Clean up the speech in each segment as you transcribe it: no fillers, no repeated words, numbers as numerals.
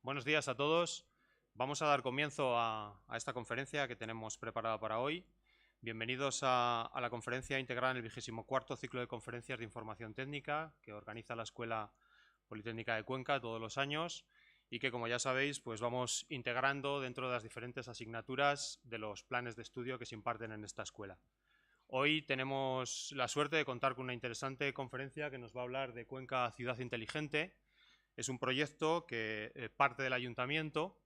Buenos días a todos. Vamos a dar comienzo a esta conferencia que tenemos preparada para hoy. Bienvenidos a la conferencia integrada en el 24º ciclo de conferencias de información técnica que organiza la Escuela Politécnica de Cuenca todos los años y que, como ya sabéis, pues vamos integrando dentro de las diferentes asignaturas de los planes de estudio que se imparten en esta escuela. Hoy tenemos la suerte de contar con una interesante conferencia que nos va a hablar de Cuenca Ciudad Inteligente. Es un proyecto que parte del ayuntamiento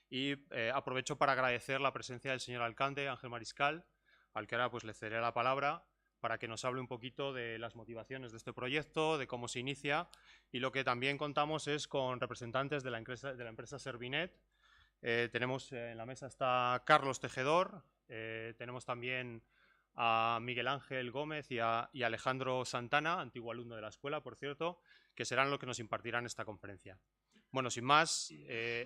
y aprovecho para agradecer la presencia del señor alcalde, Ángel Mariscal, al que ahora pues le cederé la palabra para que nos hable un poquito de las motivaciones de este proyecto, de cómo se inicia, y lo que también contamos es con representantes de la empresa Servinet. Tenemos en la mesa está Carlos Tejedor, tenemos también a Miguel Ángel Gómez y a Alejandro Santana, antiguo alumno de la escuela, por cierto, que serán los que nos impartirán esta conferencia. Bueno, sin más,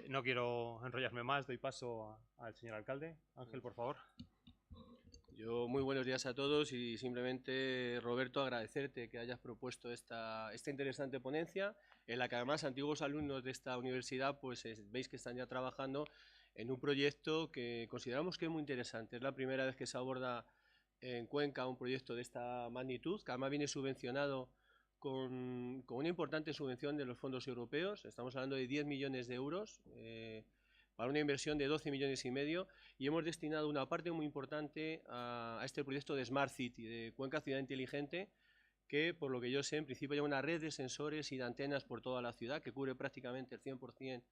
no quiero enrollarme más, doy paso al señor alcalde. Ángel, por favor. Muy buenos días a todos y simplemente, Roberto, agradecerte que hayas propuesto esta interesante ponencia, en la que además antiguos alumnos de esta universidad pues veis que están ya trabajando en un proyecto que consideramos que es muy interesante. Es la primera vez que se aborda en Cuenca un proyecto de esta magnitud, que además viene subvencionado con una importante subvención de los fondos europeos. Estamos hablando de 10 millones de euros para una inversión de 12 millones y medio, y hemos destinado una parte muy importante a este proyecto de Smart City, de Cuenca Ciudad Inteligente, que por lo que yo sé en principio lleva una red de sensores y de antenas por toda la ciudad que cubre prácticamente el 100%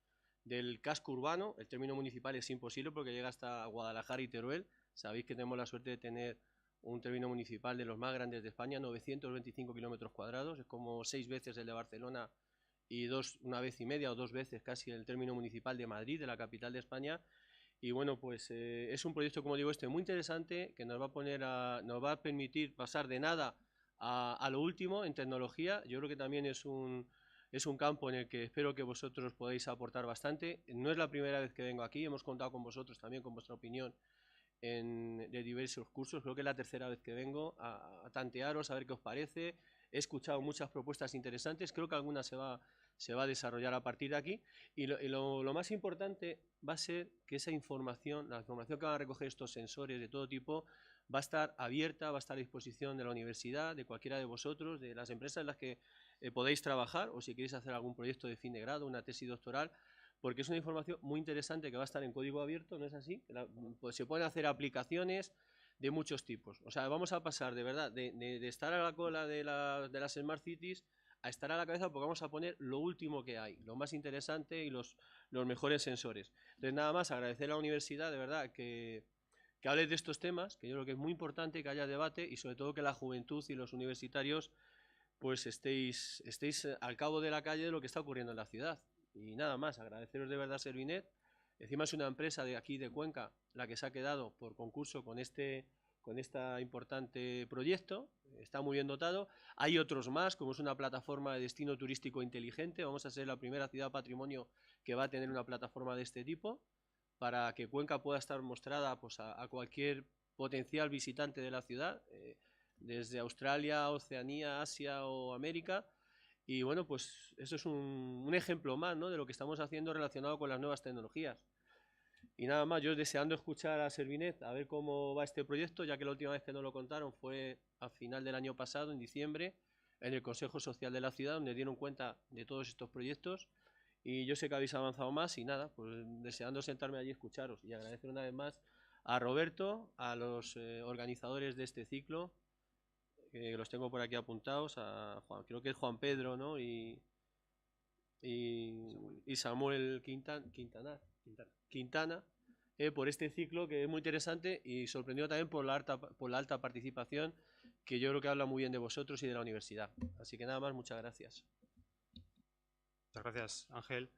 del casco urbano. El término municipal es imposible porque llega hasta Guadalajara y Teruel. Sabéis que tenemos la suerte de tener un término municipal de los más grandes de España, 925 kilómetros cuadrados, es como 6 veces el de Barcelona y una vez y media o 2 veces casi el término municipal de Madrid, de la capital de España. Y bueno, pues es un proyecto, como digo, muy interesante, que nos va a permitir pasar de nada a lo último en tecnología. Yo creo que también es un campo en el que espero que vosotros podáis aportar bastante. No es la primera vez que vengo aquí, hemos contado con vosotros también, con vuestra opinión de diversos cursos. Creo que es la tercera vez que vengo a tantearos, a ver qué os parece. He escuchado muchas propuestas interesantes, creo que algunas se va a desarrollar a partir de aquí, y lo más importante va a ser que esa información, la información que van a recoger estos sensores de todo tipo, va a estar abierta, va a estar a disposición de la universidad, de cualquiera de vosotros, de las empresas en las que podéis trabajar, o si queréis hacer algún proyecto de fin de grado, una tesis doctoral, porque es una información muy interesante que va a estar en código abierto, ¿no es así? Pues se pueden hacer aplicaciones de muchos tipos. O sea, vamos a pasar de verdad de estar a la cola de las Smart Cities a estar a la cabeza, porque vamos a poner lo último que hay, lo más interesante y los mejores sensores. Entonces, nada más agradecer a la universidad, de verdad, que hable de estos temas, que yo creo que es muy importante que haya debate y sobre todo que la juventud y los universitarios pues estéis al cabo de la calle de lo que está ocurriendo en la ciudad. Y nada más, agradeceros de verdad Servinet. Encima es una empresa de aquí de Cuenca la que se ha quedado por concurso con este importante proyecto. Está muy bien dotado. Hay otros más, como es una plataforma de destino turístico inteligente. Vamos a ser la primera ciudad patrimonio que va a tener una plataforma de este tipo, para que Cuenca pueda estar mostrada pues, a cualquier potencial visitante de la ciudad, desde Australia, Oceanía, Asia o América. Y bueno, pues eso es un ejemplo más, ¿no?, de lo que estamos haciendo relacionado con las nuevas tecnologías. Y nada más, yo deseando escuchar a Servinet, a ver cómo va este proyecto, ya que la última vez que nos lo contaron fue a final del año pasado, en diciembre, en el Consejo Social de la Ciudad, donde dieron cuenta de todos estos proyectos. Y yo sé que habéis avanzado más y nada, pues deseando sentarme allí y escucharos. Y agradecer una vez más a Roberto, a los organizadores de este ciclo, que los tengo por aquí apuntados, a Juan, creo que es Juan Pedro, ¿no? Y Samuel Quintana, por este ciclo que es muy interesante y sorprendido también por la alta participación, que yo creo que habla muy bien de vosotros y de la universidad. Así que nada más, muchas gracias. Muchas gracias, Ángel.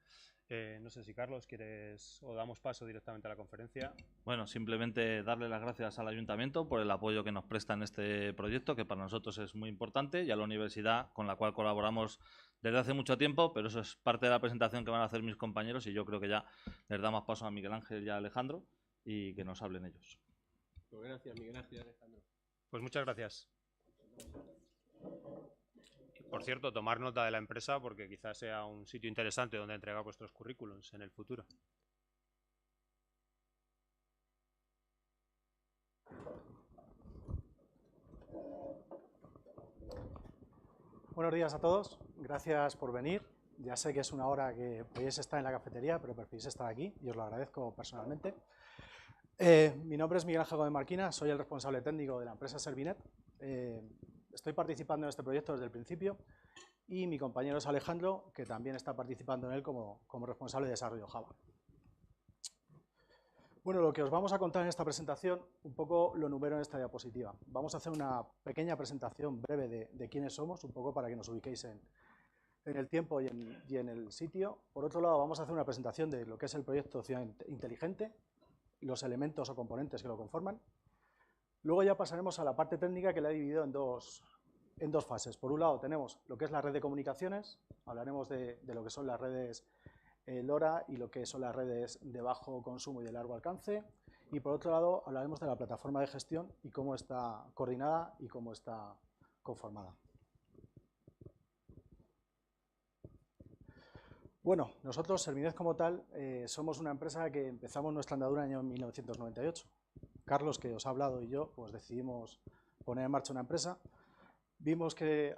No sé si Carlos quieres o damos paso directamente a la conferencia. Bueno, simplemente darle las gracias al Ayuntamiento por el apoyo que nos presta en este proyecto, que para nosotros es muy importante, y a la universidad, con la cual colaboramos desde hace mucho tiempo, pero eso es parte de la presentación que van a hacer mis compañeros, y yo creo que ya les damos paso a Miguel Ángel y a Alejandro y que nos hablen ellos. Pues gracias, Miguel Ángel y Alejandro. Pues muchas gracias. Por cierto, tomar nota de la empresa porque quizás sea un sitio interesante donde entregar vuestros currículums en el futuro. Buenos días a todos, gracias por venir. Ya sé que es una hora que podéis estar en la cafetería, pero preferís estar aquí y os lo agradezco personalmente. Mi nombre es Miguel Ángel Gómez Marquina, soy el responsable técnico de la empresa Servinet. Estoy participando en este proyecto desde el principio y mi compañero es Alejandro, que también está participando en él como responsable de desarrollo Java. Bueno, lo que os vamos a contar en esta presentación, un poco lo enumero en esta diapositiva. Vamos a hacer una pequeña presentación breve de quiénes somos, un poco para que nos ubiquéis en el tiempo y en el sitio. Por otro lado, vamos a hacer una presentación de lo que es el proyecto Ciudad Inteligente, los elementos o componentes que lo conforman. Luego ya pasaremos a la parte técnica, que la he dividido en dos fases. Por un lado tenemos lo que es la red de comunicaciones, hablaremos de lo que son las redes LoRa y lo que son las redes de bajo consumo y de largo alcance. Y por otro lado hablaremos de la plataforma de gestión y cómo está coordinada y cómo está conformada. Bueno, nosotros, Servinet como tal, somos una empresa que empezamos nuestra andadura en el año 1998. Carlos, que os ha hablado, y yo, pues decidimos poner en marcha una empresa. Vimos que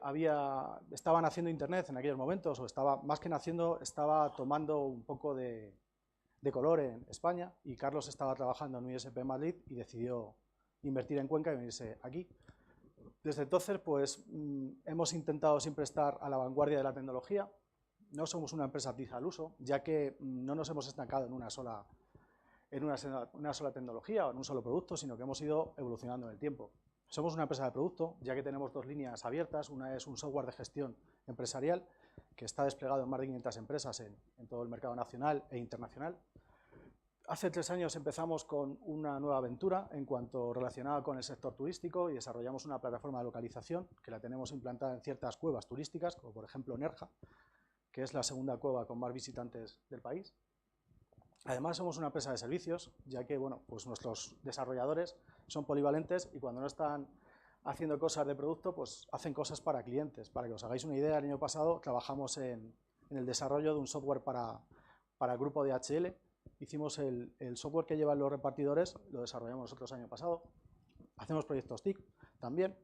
estaban haciendo Internet en aquellos momentos, o más que naciendo, estaba tomando un poco de color en España, y Carlos estaba trabajando en un ISP en Madrid y decidió invertir en Cuenca y venirse aquí. Desde entonces, pues hemos intentado siempre estar a la vanguardia de la tecnología. No somos una empresa tiza al uso, ya que no nos hemos estancado en una sola tecnología o en un solo producto, sino que hemos ido evolucionando en el tiempo. Somos una empresa de producto, ya que tenemos dos líneas abiertas. Una es un software de gestión empresarial que está desplegado en más de 500 empresas en todo el mercado nacional e internacional. Hace 3 años empezamos con una nueva aventura en cuanto relacionada con el sector turístico y desarrollamos una plataforma de localización que la tenemos implantada en ciertas cuevas turísticas, como por ejemplo Nerja, que es la segunda cueva con más visitantes del país. Además, somos una empresa de servicios, ya que pues nuestros desarrolladores son polivalentes y cuando no están haciendo cosas de producto, pues hacen cosas para clientes. Para que os hagáis una idea, el año pasado trabajamos en el desarrollo de un software para el grupo DHL. Hicimos el software que llevan los repartidores, lo desarrollamos nosotros el año pasado. Hacemos proyectos TIC también.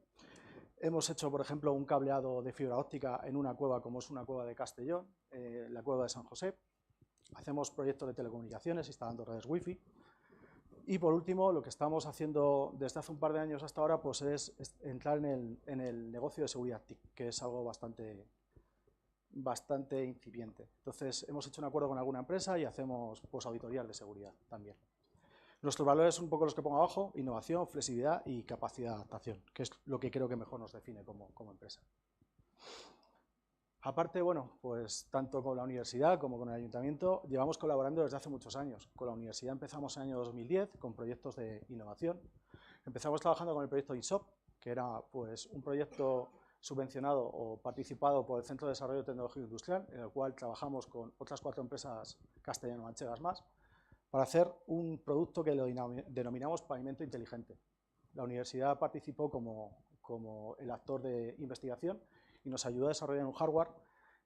Hemos hecho, por ejemplo, un cableado de fibra óptica en una cueva como es una cueva de Castellón, la cueva de San José. Hacemos proyectos de telecomunicaciones instalando redes Wi-Fi. Y por último, lo que estamos haciendo desde hace un par de años hasta ahora pues es entrar en el negocio de seguridad TIC, que es algo bastante incipiente. Entonces, hemos hecho un acuerdo con alguna empresa y hacemos pues, auditorías de seguridad también. Nuestros valores son un poco los que pongo abajo: innovación, flexibilidad y capacidad de adaptación, que es lo que creo que mejor nos define como empresa. Aparte, pues tanto con la universidad como con el ayuntamiento llevamos colaborando desde hace muchos años. Con la universidad empezamos en el año 2010 con proyectos de innovación. Empezamos trabajando con el proyecto INSOP, que era pues un proyecto subvencionado o participado por el Centro de Desarrollo Tecnológico Industrial, en el cual trabajamos con otras 4 empresas castellano-manchegas más, para hacer un producto que lo denominamos pavimento inteligente. La universidad participó como el actor de investigación y nos ayudó a desarrollar un hardware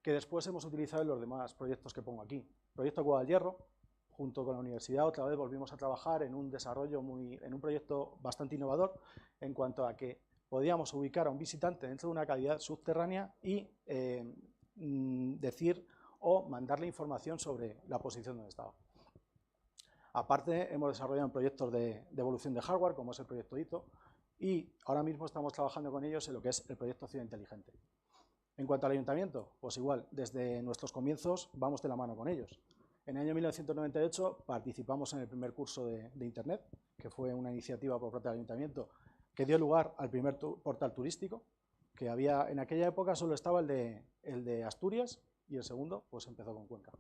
que después hemos utilizado en los demás proyectos que pongo aquí. Proyecto Cueva del Hierro, junto con la universidad, otra vez volvimos a trabajar en un desarrollo en un proyecto bastante innovador en cuanto a que podíamos ubicar a un visitante dentro de una cavidad subterránea y decir o mandarle información sobre la posición donde estaba. Aparte, hemos desarrollado proyectos de evolución de hardware, como es el proyecto ITO, y ahora mismo estamos trabajando con ellos en lo que es el proyecto Ciudad Inteligente. En cuanto al ayuntamiento, pues igual, desde nuestros comienzos vamos de la mano con ellos. En el año 1998 participamos en el primer curso de Internet, que fue una iniciativa por parte del ayuntamiento que dio lugar al primer portal turístico, que había en aquella época solo estaba el de Asturias y el segundo pues empezó con Cuenca.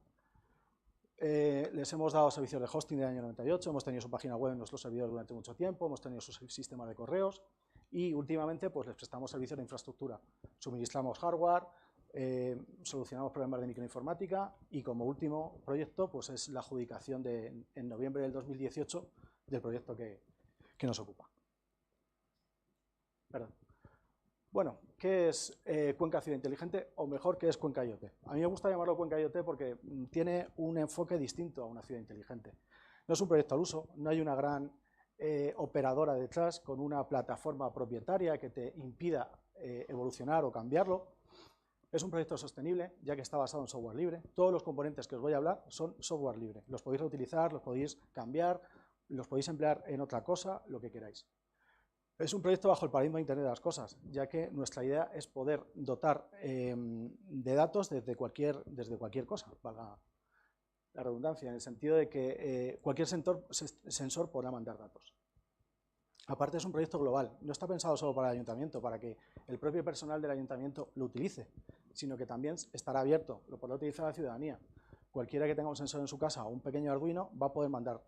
Les hemos dado servicios de hosting en el año 98, hemos tenido su página web en nuestros servidores durante mucho tiempo, hemos tenido su sistema de correos y últimamente pues les prestamos servicios de infraestructura. Suministramos hardware, solucionamos problemas de microinformática y como último proyecto pues es la adjudicación en noviembre del 2018 del proyecto que nos ocupa. Perdón. Bueno, ¿qué es Cuenca Ciudad Inteligente? O mejor, ¿qué es Cuenca IoT? A mí me gusta llamarlo Cuenca IoT porque tiene un enfoque distinto a una ciudad inteligente. No es un proyecto al uso, no hay una gran operadora detrás con una plataforma propietaria que te impida evolucionar o cambiarlo. Es un proyecto sostenible, ya que está basado en software libre. Todos los componentes que os voy a hablar son software libre. Los podéis reutilizar, los podéis cambiar, los podéis emplear en otra cosa, lo que queráis. Es un proyecto bajo el paradigma de Internet de las cosas, ya que nuestra idea es poder dotar de datos desde cualquier cosa, valga la redundancia, en el sentido de que cualquier sensor podrá mandar datos. Aparte es un proyecto global, no está pensado solo para el ayuntamiento, para que el propio personal del ayuntamiento lo utilice, sino que también estará abierto, lo podrá utilizar la ciudadanía. Cualquiera que tenga un sensor en su casa o un pequeño Arduino va a poder mandar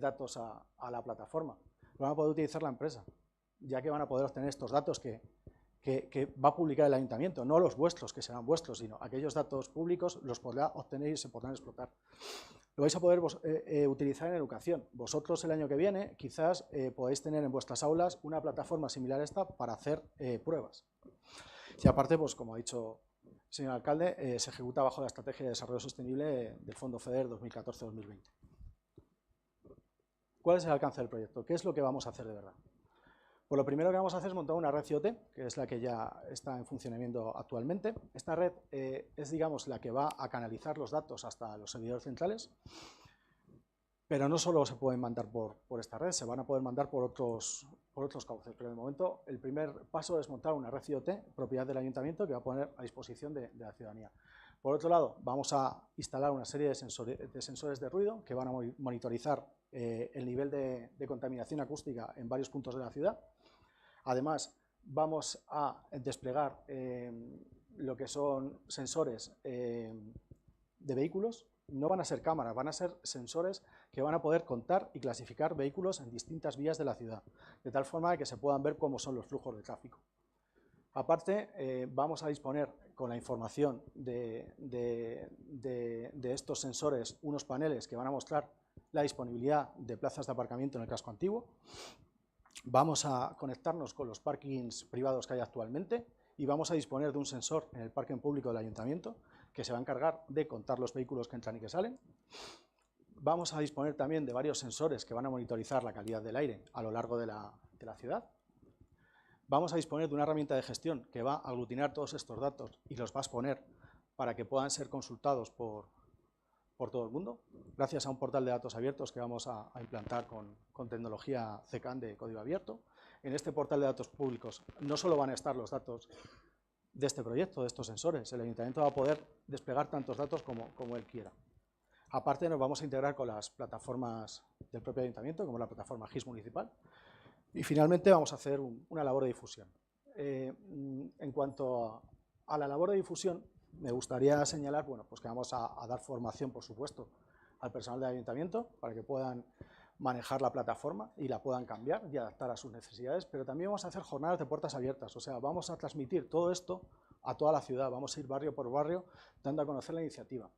datos a la plataforma, lo van a poder utilizar la empresa, ya que van a poder obtener estos datos que va a publicar el ayuntamiento, no los vuestros, que serán vuestros, sino aquellos datos públicos los podrá obtener y se podrán explotar. Lo vais a poder utilizar en educación. Vosotros el año que viene quizás podéis tener en vuestras aulas una plataforma similar a esta para hacer pruebas. Y aparte, pues como ha dicho el señor alcalde, se ejecuta bajo la Estrategia de Desarrollo Sostenible del Fondo FEDER 2014-2020. ¿Cuál es el alcance del proyecto? ¿Qué es lo que vamos a hacer de verdad? Pues lo primero que vamos a hacer es montar una red IoT, que es la que ya está en funcionamiento actualmente. Esta red es, digamos, la que va a canalizar los datos hasta los servidores centrales, pero no solo se pueden mandar por esta red, se van a poder mandar por otros cauces. Pero de momento el primer paso es montar una red IoT, propiedad del ayuntamiento, que va a poner a disposición de la ciudadanía. Por otro lado, vamos a instalar una serie de sensores de ruido que van a monitorizar el nivel de contaminación acústica en varios puntos de la ciudad. Además, vamos a desplegar lo que son sensores de vehículos. No van a ser cámaras, van a ser sensores que van a poder contar y clasificar vehículos en distintas vías de la ciudad, de tal forma que se puedan ver cómo son los flujos de tráfico. Aparte, vamos a disponer con la información de estos sensores unos paneles que van a mostrar la disponibilidad de plazas de aparcamiento en el casco antiguo. Vamos a conectarnos con los parkings privados que hay actualmente y vamos a disponer de un sensor en el parking público del ayuntamiento que se va a encargar de contar los vehículos que entran y que salen. Vamos a disponer también de varios sensores que van a monitorizar la calidad del aire a lo largo de la ciudad. Vamos a disponer de una herramienta de gestión que va a aglutinar todos estos datos y los va a exponer para que puedan ser consultados por todo el mundo, gracias a un portal de datos abiertos que vamos a implantar con tecnología CECAN de código abierto. En este portal de datos públicos no solo van a estar los datos de este proyecto, de estos sensores, el ayuntamiento va a poder desplegar tantos datos como él quiera. Aparte nos vamos a integrar con las plataformas del propio ayuntamiento, como la plataforma GIS municipal, y finalmente vamos a hacer una labor de difusión. En cuanto a la labor de difusión, me gustaría señalar pues que vamos a dar formación, por supuesto, al personal del ayuntamiento para que puedan manejar la plataforma y la puedan cambiar y adaptar a sus necesidades, pero también vamos a hacer jornadas de puertas abiertas, o sea, vamos a transmitir todo esto a toda la ciudad, vamos a ir barrio por barrio dando a conocer la iniciativa.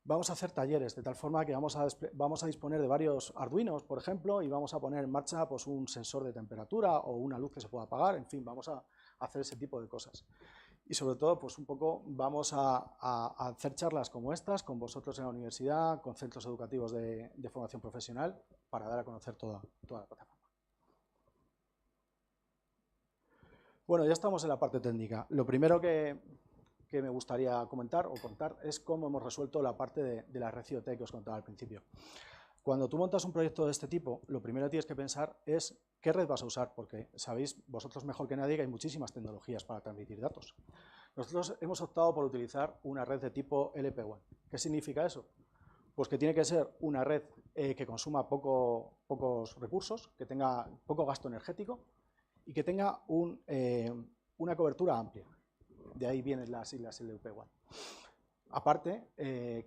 Vamos a hacer talleres, de tal forma que vamos a disponer de varios Arduinos, por ejemplo, y vamos a poner en marcha pues, un sensor de temperatura o una luz que se pueda apagar, en fin, vamos a hacer ese tipo de cosas. Y sobre todo, pues un poco vamos a hacer charlas como estas con vosotros en la universidad, con centros educativos de formación profesional, para dar a conocer toda la plataforma. Bueno, ya estamos en la parte técnica. Lo primero que me gustaría comentar o contar es cómo hemos resuelto la parte de la red IoT que os contaba al principio. Cuando tú montas un proyecto de este tipo, lo primero que tienes que pensar es qué red vas a usar, porque sabéis vosotros mejor que nadie que hay muchísimas tecnologías para transmitir datos. Nosotros hemos optado por utilizar una red de tipo LPWAN. ¿Qué significa eso? Pues que tiene que ser una red que consuma pocos recursos, que tenga poco gasto energético y que tenga una cobertura amplia. De ahí vienen las siglas LPWAN. Aparte,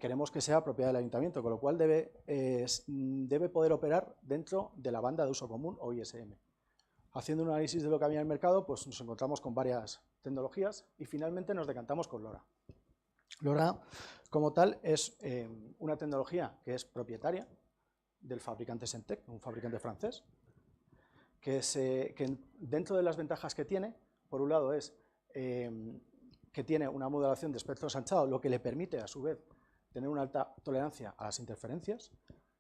queremos que sea propiedad del ayuntamiento, con lo cual debe poder operar dentro de la banda de uso común o ISM. Haciendo un análisis de lo que había en el mercado, pues nos encontramos con varias tecnologías y finalmente nos decantamos con LoRa. LoRa, como tal, es una tecnología que es propietaria del fabricante Sentec, un fabricante francés, que dentro de las ventajas que tiene, por un lado, es que tiene una modulación de espectro ensanchado, lo que le permite, a su vez, tener una alta tolerancia a las interferencias,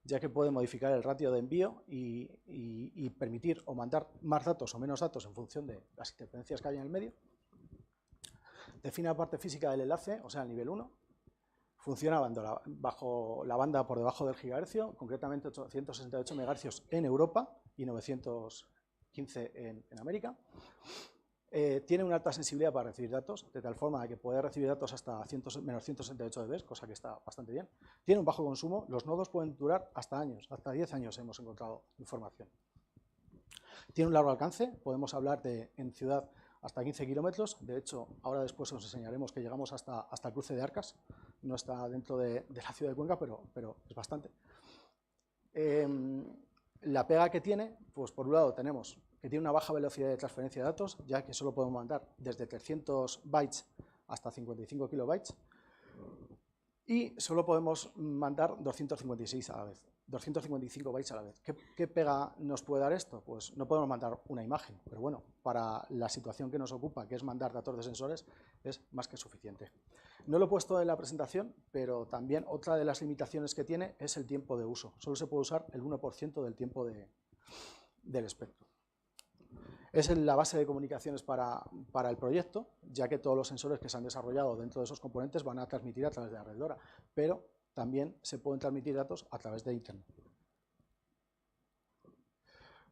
ya que puede modificar el ratio de envío y permitir o mandar más datos o menos datos en función de las interferencias que hay en el medio. Define la parte física del enlace, o sea, el nivel 1. Funciona bajo la banda por debajo del gigahercio, concretamente 868 MHz en Europa y 915 en América. Tiene una alta sensibilidad para recibir datos, de tal forma que puede recibir datos hasta menos 168 dB, cosa que está bastante bien. Tiene un bajo consumo, los nodos pueden durar hasta años, hasta 10 años hemos encontrado información. Tiene un largo alcance, podemos hablar de en ciudad hasta 15 kilómetros, de hecho, ahora después os enseñaremos que llegamos hasta el cruce de Arcas, no está dentro de la ciudad de Cuenca, pero es bastante. La pega que tiene, pues por un lado tenemos que tiene una baja velocidad de transferencia de datos, ya que solo podemos mandar desde 300 bytes hasta 55 kilobytes, y solo podemos mandar 256 a la vez, 255 bytes a la vez. ¿Qué pega nos puede dar esto? Pues no podemos mandar una imagen, pero bueno, para la situación que nos ocupa, que es mandar datos de sensores, es más que suficiente. No lo he puesto en la presentación, pero también otra de las limitaciones que tiene es el tiempo de uso. Solo se puede usar el 1% del tiempo del espectro. Es la base de comunicaciones para el proyecto, ya que todos los sensores que se han desarrollado dentro de esos componentes van a transmitir a través de la red LoRa, pero también se pueden transmitir datos a través de Internet.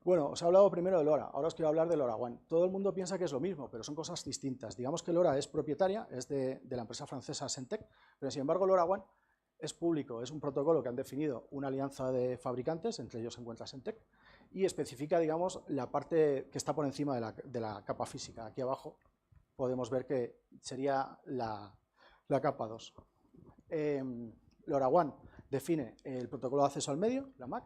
Bueno, os he hablado primero de LoRa, ahora os quiero hablar de LoRaWAN. Todo el mundo piensa que es lo mismo, pero son cosas distintas. Digamos que LoRa es propietaria, es de la empresa francesa Sentec, pero sin embargo LoRaWAN es público, es un protocolo que han definido una alianza de fabricantes, entre ellos se encuentra Sentec, y especifica, digamos, la parte que está por encima de la capa física. Aquí abajo podemos ver que sería la capa 2. LoRaWAN define el protocolo de acceso al medio, la MAC,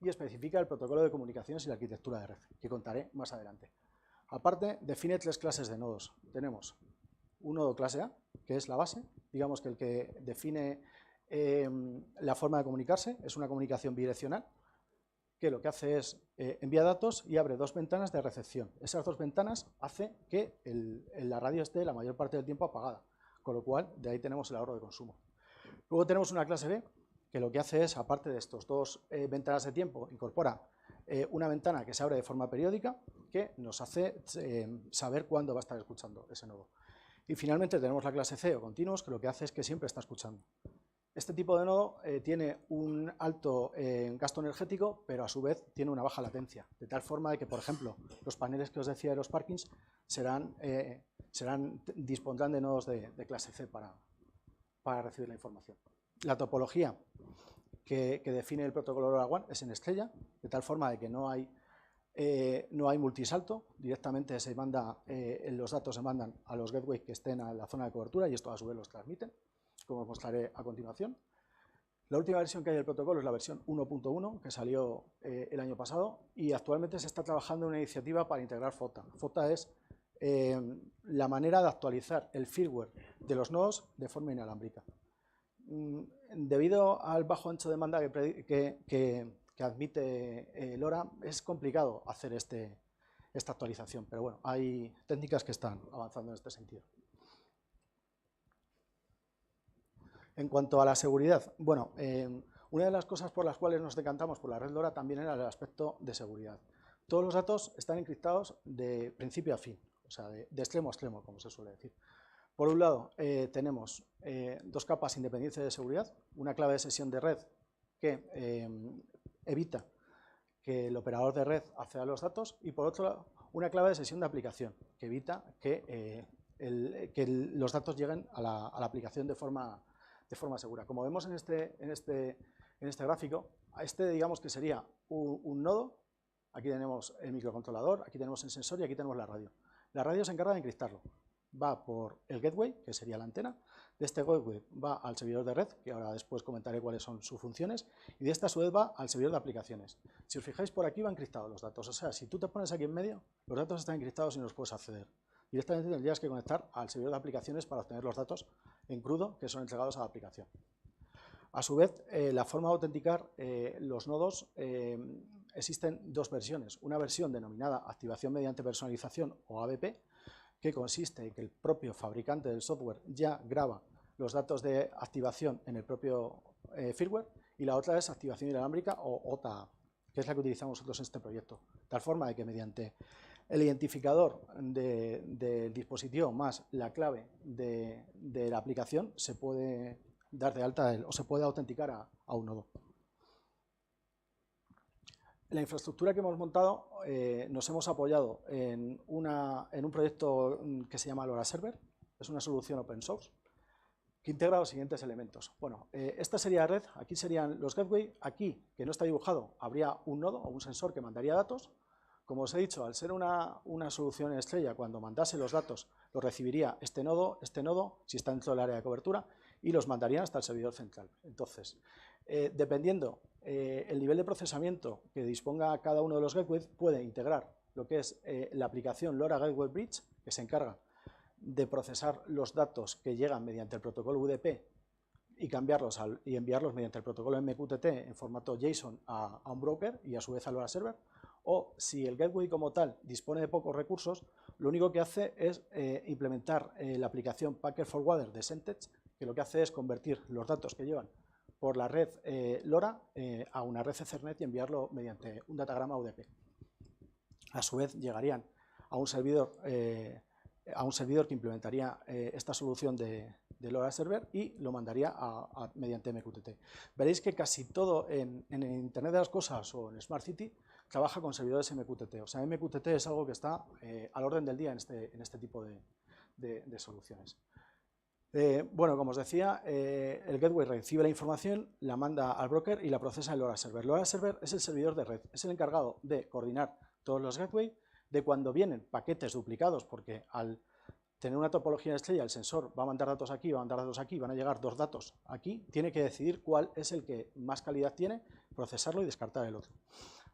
y especifica el protocolo de comunicaciones y la arquitectura de red, que contaré más adelante. Aparte, define 3 clases de nodos. Tenemos un nodo clase A, que es la base, digamos que el que define la forma de comunicarse, es una comunicación bidireccional, que lo que hace es envía datos y abre 2 ventanas de recepción. Esas 2 ventanas hacen que la radio esté la mayor parte del tiempo apagada, con lo cual de ahí tenemos el ahorro de consumo. Luego tenemos una clase B, que lo que hace es, aparte de estos 2 ventanas de tiempo, incorpora una ventana que se abre de forma periódica, que nos hace saber cuándo va a estar escuchando ese nodo. Y finalmente tenemos la clase C o continuos, que lo que hace es que siempre está escuchando. Este tipo de nodo tiene un alto gasto energético, pero a su vez tiene una baja latencia, de tal forma de que, por ejemplo, los paneles que os decía de los parkings dispondrán de nodos de clase C para recibir la información. La topología que define el protocolo LoRaWAN es en estrella, de tal forma de que no hay multisalto, directamente los datos se mandan a los gateways que estén en la zona de cobertura y esto a su vez los transmiten, como os mostraré a continuación. La última versión que hay del protocolo es la versión 1.1, que salió el año pasado, y actualmente se está trabajando en una iniciativa para integrar FOTA. FOTA es la manera de actualizar el firmware de los nodos de forma inalámbrica. Debido al bajo ancho de banda que admite LoRa, es complicado hacer esta actualización, pero bueno, hay técnicas que están avanzando en este sentido. En cuanto a la seguridad, bueno, una de las cosas por las cuales nos decantamos por la red LoRa también era el aspecto de seguridad. Todos los datos están encriptados de principio a fin, o sea, de extremo a extremo, como se suele decir. Por un lado, tenemos 2 capas independientes de seguridad, una clave de sesión de red que evita que el operador de red acceda a los datos, y por otro lado, una clave de sesión de aplicación, que evita que los datos lleguen a la aplicación de forma segura. Como vemos en este gráfico, digamos que sería un nodo. Aquí tenemos el microcontrolador, aquí tenemos el sensor y aquí tenemos la radio. La radio se encarga de encriptarlo. Va por el gateway, que sería la antena. De este gateway va al servidor de red, que ahora después comentaré cuáles son sus funciones, y de esta a su vez va al servidor de aplicaciones. Si os fijáis, por aquí van encriptados los datos. O sea, si tú te pones aquí en medio, los datos están encriptados y no los puedes acceder. Directamente tendrías que conectar al servidor de aplicaciones para obtener los datos en crudo que son entregados a la aplicación. A su vez, la forma de autenticar los nodos, existen 2 versiones. Una versión denominada activación mediante personalización o ABP, que consiste en que el propio fabricante del software ya graba los datos de activación en el propio firmware, y la otra es activación inalámbrica o OTA, que es la que utilizamos nosotros en este proyecto. De tal forma de que mediante el identificador del dispositivo más la clave de la aplicación se puede dar de alta o se puede autenticar a un nodo. La infraestructura que hemos montado nos hemos apoyado en un proyecto que se llama LoRa Server. Es una solución open source que integra los siguientes elementos. Bueno, esta sería la red, aquí serían los gateway, aquí, que no está dibujado, habría un nodo o un sensor que mandaría datos. Como os he dicho, al ser una solución estrella, cuando mandase los datos, los recibiría este nodo, si está dentro del área de cobertura, y los mandarían hasta el servidor central. Entonces, dependiendo el nivel de procesamiento que disponga cada uno de los gateways, puede integrar lo que es la aplicación LoRa Gateway Bridge, que se encarga de procesar los datos que llegan mediante el protocolo UDP y enviarlos mediante el protocolo MQTT en formato JSON a un broker y a su vez al LoRa Server. O si el gateway como tal dispone de pocos recursos, lo único que hace es implementar la aplicación Packet Forwarder de Sentex, que lo que hace es convertir los datos que llevan por la red LoRa a una red Ethernet y enviarlo mediante un datagrama UDP. A su vez llegarían a un servidor que implementaría esta solución de LoRa Server y lo mandaría mediante MQTT. Veréis que casi todo en Internet de las Cosas o en Smart City trabaja con servidores MQTT. O sea, MQTT es algo que está al orden del día en este tipo de soluciones. Bueno, como os decía, el gateway recibe la información, la manda al broker y la procesa en LoRa Server. LoRa Server es el servidor de red, es el encargado de coordinar todos los gateways, de cuando vienen paquetes duplicados, porque al tener una topología de estrella, el sensor va a mandar datos aquí, va a mandar datos aquí, van a llegar dos datos aquí, tiene que decidir cuál es el que más calidad tiene, procesarlo y descartar el otro.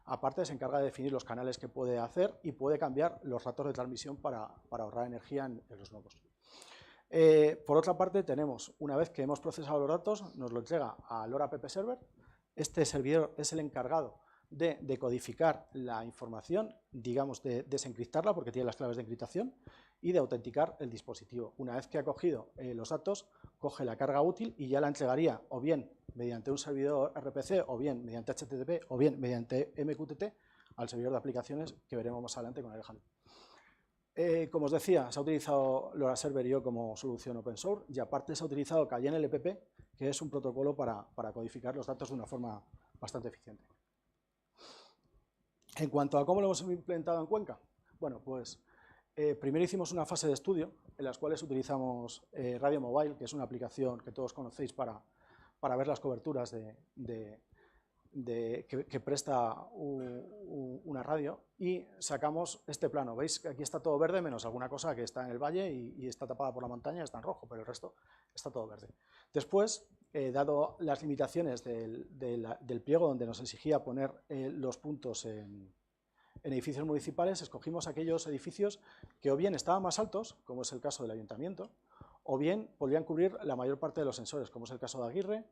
Aparte, se encarga de definir los canales que puede hacer y puede cambiar los ratos de transmisión para ahorrar energía en los nodos. Por otra parte, tenemos, una vez que hemos procesado los datos, nos lo entrega a LoRa PP Server. Este servidor es el encargado de decodificar la información, digamos, de desencriptarla, porque tiene las claves de encriptación, y de autenticar el dispositivo. Una vez que ha cogido los datos, coge la carga útil y ya la entregaría o bien mediante un servidor RPC, o bien mediante HTTP, o bien mediante MQTT al servidor de aplicaciones que veremos más adelante con Alejandro. Como os decía, se ha utilizado LoRa Server IO como solución open source y aparte se ha utilizado Cayenne LPP, que es un protocolo para codificar los datos de una forma bastante eficiente. En cuanto a cómo lo hemos implementado en Cuenca, bueno, pues primero hicimos una fase de estudio en las cuales utilizamos Radio Mobile, que es una aplicación que todos conocéis para ver las coberturas que presta una radio, y sacamos este plano. Veis que aquí está todo verde, menos alguna cosa que está en el valle y está tapada por la montaña, está en rojo, pero el resto está todo verde. Después, dado las limitaciones del pliego donde nos exigía poner los puntos en edificios municipales, escogimos aquellos edificios que o bien estaban más altos, como es el caso del ayuntamiento, o bien podrían cubrir la mayor parte de los sensores, como es el caso de Aguirre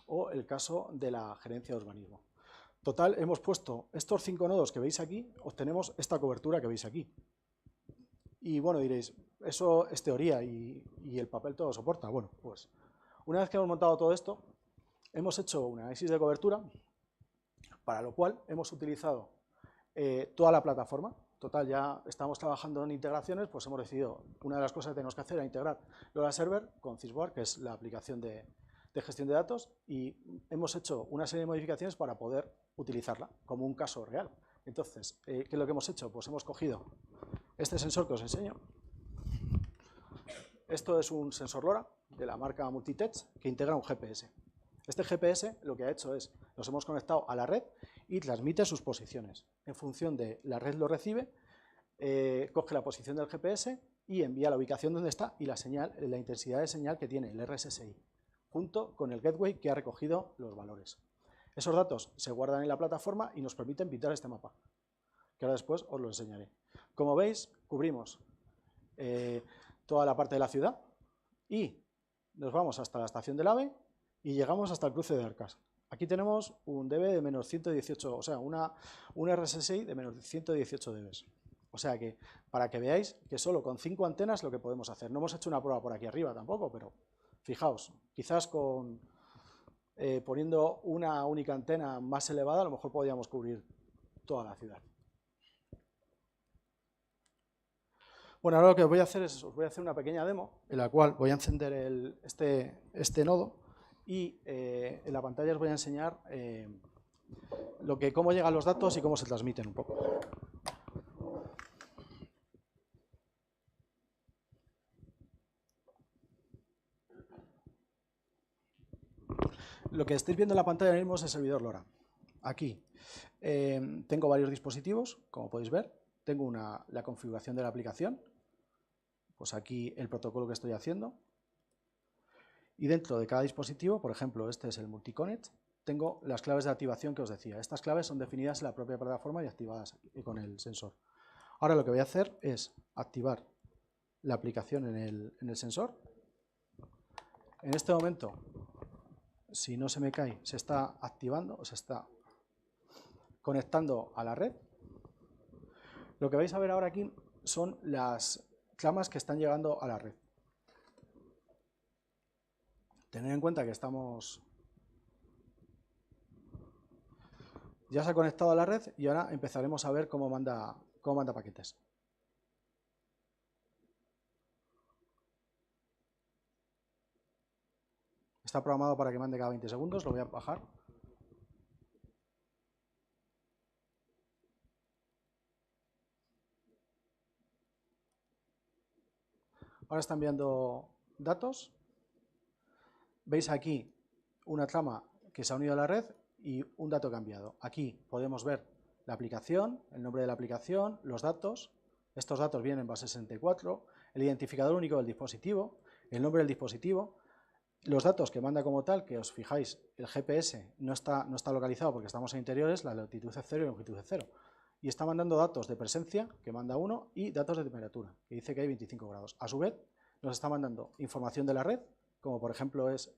o el caso de la Gerencia de Urbanismo. Total, hemos puesto estos 5 nodos que veis aquí, obtenemos esta cobertura que veis aquí. Y bueno, diréis, eso es teoría y el papel todo lo soporta. Bueno, pues una vez que hemos montado todo esto, hemos hecho un análisis de cobertura, para lo cual hemos utilizado toda la plataforma. Total, ya estamos trabajando en integraciones, pues hemos decidido, una de las cosas que tenemos que hacer es integrar LoRa Server con Cisboard, que es la aplicación de gestión de datos, y hemos hecho una serie de modificaciones para poder utilizarla como un caso real. Entonces, ¿qué es lo que hemos hecho? Pues hemos cogido este sensor que os enseño. Esto es un sensor LoRa de la marca Multitech que integra un GPS. Este GPS lo que ha hecho es, nos hemos conectado a la red y transmite sus posiciones. En función de la red lo recibe, coge la posición del GPS y envía la ubicación donde está y la intensidad de señal que tiene el RSSI, junto con el gateway que ha recogido los valores. Esos datos se guardan en la plataforma y nos permiten pintar este mapa, que ahora después os lo enseñaré. Como veis, cubrimos toda la parte de la ciudad y nos vamos hasta la estación del AVE y llegamos hasta el cruce de Arcas. Aquí tenemos un dB de menos 118, o sea, un RSSI de menos 118 dB. O sea que, para que veáis que solo con 5 antenas lo que podemos hacer. No hemos hecho una prueba por aquí arriba tampoco, pero fijaos, quizás poniendo una única antena más elevada, a lo mejor podríamos cubrir toda la ciudad. Bueno, ahora lo que os voy a hacer es, os voy a hacer una pequeña demo, en la cual voy a encender este nodo y en la pantalla os voy a enseñar cómo llegan los datos y cómo se transmiten un poco. Lo que estáis viendo en la pantalla ahora mismo es el servidor LoRa. Aquí tengo varios dispositivos, como podéis ver. Tengo la configuración de la aplicación. Pues aquí el protocolo que estoy haciendo. Y dentro de cada dispositivo, por ejemplo, este es el Multiconnect, tengo las claves de activación que os decía. Estas claves son definidas en la propia plataforma y activadas con el sensor. Ahora lo que voy a hacer es activar la aplicación en el sensor. En este momento, si no se me cae, se está activando o se está conectando a la red. Lo que vais a ver ahora aquí son las clamas que están llegando a la red. Tened en cuenta que ya se ha conectado a la red y ahora empezaremos a ver cómo manda paquetes. Está programado para que mande cada 20 segundos, lo voy a bajar. Ahora está enviando datos. Veis aquí una trama que se ha unido a la red y un dato cambiado. Aquí podemos ver la aplicación, el nombre de la aplicación, los datos. Estos datos vienen en base 64, el identificador único del dispositivo, el nombre del dispositivo, los datos que manda como tal, que os fijáis, el GPS no está localizado porque estamos en interiores, la latitud es 0 y la longitud es 0. Y está mandando datos de presencia, que manda 1, y datos de temperatura, que dice que hay 25 grados. A su vez, nos está mandando información de la red, como por ejemplo es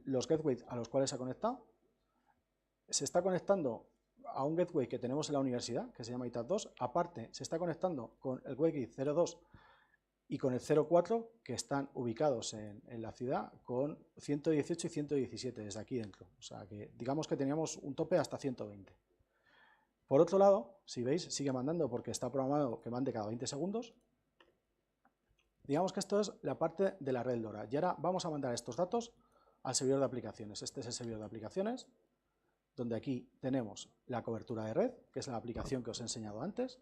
los gateways a los cuales se ha conectado. Se está conectando a un gateway que tenemos en la universidad, que se llama ITAP2. Aparte, se está conectando con el gateway 02 y con el 04, que están ubicados en la ciudad, con 118 y 117 desde aquí dentro. O sea, que digamos que teníamos un tope hasta 120. Por otro lado, si veis, sigue mandando porque está programado que mande cada 20 segundos. Digamos que esto es la parte de la red LoRa. Y ahora vamos a mandar estos datos al servidor de aplicaciones. Este es el servidor de aplicaciones, donde aquí tenemos la cobertura de red, que es la aplicación que os he enseñado antes.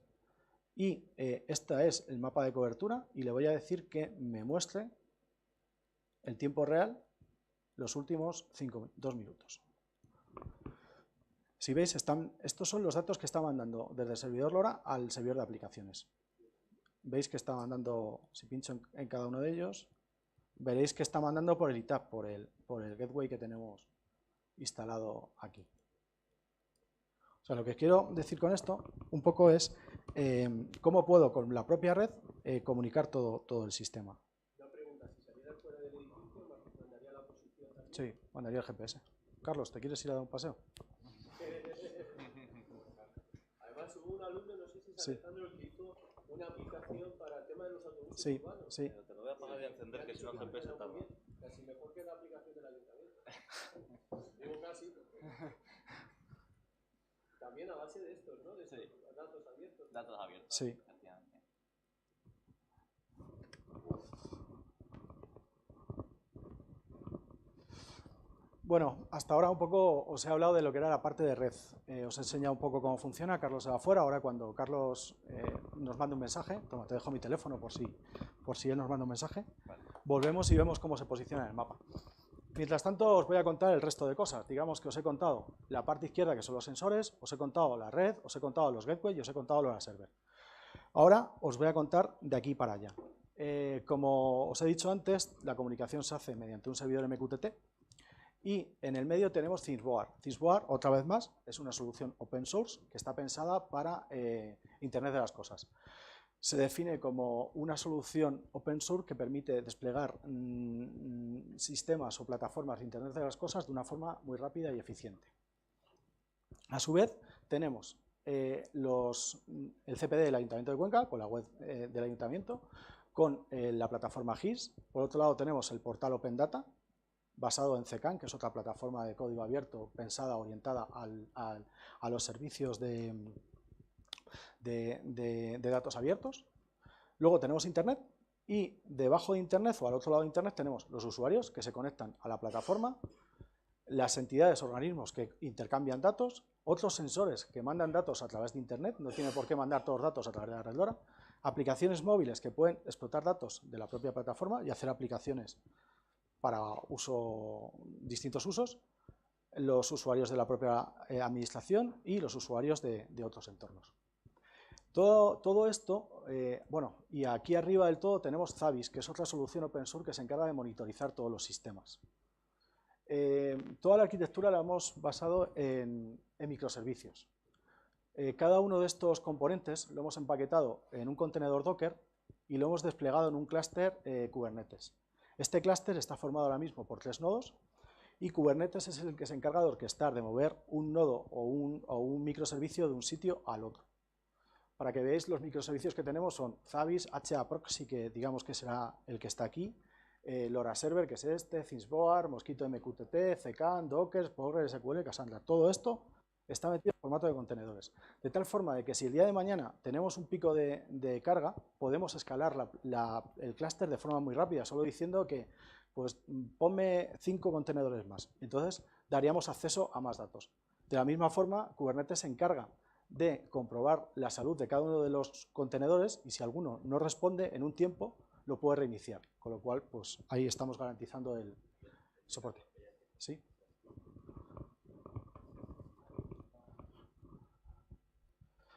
Y este es el mapa de cobertura y le voy a decir que me muestre el tiempo real los últimos 2 minutos. Si veis, estos son los datos que está mandando desde el servidor LoRa al servidor de aplicaciones. Veis que está mandando, si pincho en cada uno de ellos, veréis que está mandando por el ITAP, por el gateway que tenemos instalado aquí. O sea, lo que quiero decir con esto un poco es cómo puedo con la propia red comunicar todo el sistema. Una pregunta, si saliera fuera del edificio, ¿mandaría la posición también? Sí, mandaría el GPS. Carlos, ¿te quieres ir a dar un paseo? Además hubo un alumno, no sé si es Sí. Alejandro, que hizo una aplicación para el tema de los autobuses Sí, urbanos. sí. Pero te lo voy a apagar y encender, que si no el GPS tarda. Casi mejor que la aplicación del ayuntamiento. Digo casi. También a base de estos, ¿no? De estos datos abiertos. Datos abiertos. Sí. Bueno, hasta ahora un poco os he hablado de lo que era la parte de red. Os he enseñado un poco cómo funciona. Carlos se va afuera. Ahora cuando Carlos nos mande un mensaje, toma, te dejo mi teléfono por si él nos manda un mensaje, vale. Volvemos y vemos cómo se posiciona en el mapa. Mientras tanto os voy a contar el resto de cosas. Digamos que os he contado la parte izquierda, que son los sensores, os he contado la red, os he contado los gateways y os he contado LoRa Server. Ahora os voy a contar de aquí para allá. Como os he dicho antes, la comunicación se hace mediante un servidor MQTT. Y en el medio tenemos ThingSboard. ThingSboard, otra vez más, es una solución open source que está pensada para Internet de las cosas. Se define como una solución open source que permite desplegar sistemas o plataformas de Internet de las cosas de una forma muy rápida y eficiente. A su vez, tenemos el CPD del Ayuntamiento de Cuenca, con la web del Ayuntamiento, con la plataforma GIS. Por otro lado tenemos el portal Open Data, basado en CECAN, que es otra plataforma de código abierto pensada, orientada a los servicios de datos abiertos. Luego tenemos Internet y debajo de Internet o al otro lado de Internet tenemos los usuarios que se conectan a la plataforma, las entidades, organismos que intercambian datos, otros sensores que mandan datos a través de Internet, no tiene por qué mandar todos los datos a través de la red LoRa, aplicaciones móviles que pueden explotar datos de la propia plataforma y hacer aplicaciones para distintos usos, los usuarios de la propia administración y los usuarios de otros entornos. Todo esto, bueno, y aquí arriba del todo tenemos Zavis, que es otra solución open source que se encarga de monitorizar todos los sistemas. Toda la arquitectura la hemos basado en microservicios. Cada uno de estos componentes lo hemos empaquetado en un contenedor Docker y lo hemos desplegado en un clúster Kubernetes. Este clúster está formado ahora mismo por 3 nodos y Kubernetes es el que se encarga de orquestar, de mover un nodo o un microservicio de un sitio al otro. Para que veáis, los microservicios que tenemos son Zavis, HAProxy, que digamos que será el que está aquí, LoRa Server, que es este, ThingSboard, Mosquito MQTT, CKAN, Docker, PostgreSQL, Cassandra. Todo esto está metido en formato de contenedores. De tal forma de que si el día de mañana tenemos un pico de carga, podemos escalar el clúster de forma muy rápida, solo diciendo que pues ponme 5 contenedores más. Entonces daríamos acceso a más datos. De la misma forma, Kubernetes se encarga de comprobar la salud de cada uno de los contenedores y si alguno no responde en un tiempo, lo puede reiniciar. Con lo cual, pues ahí estamos garantizando el soporte. ¿Sí?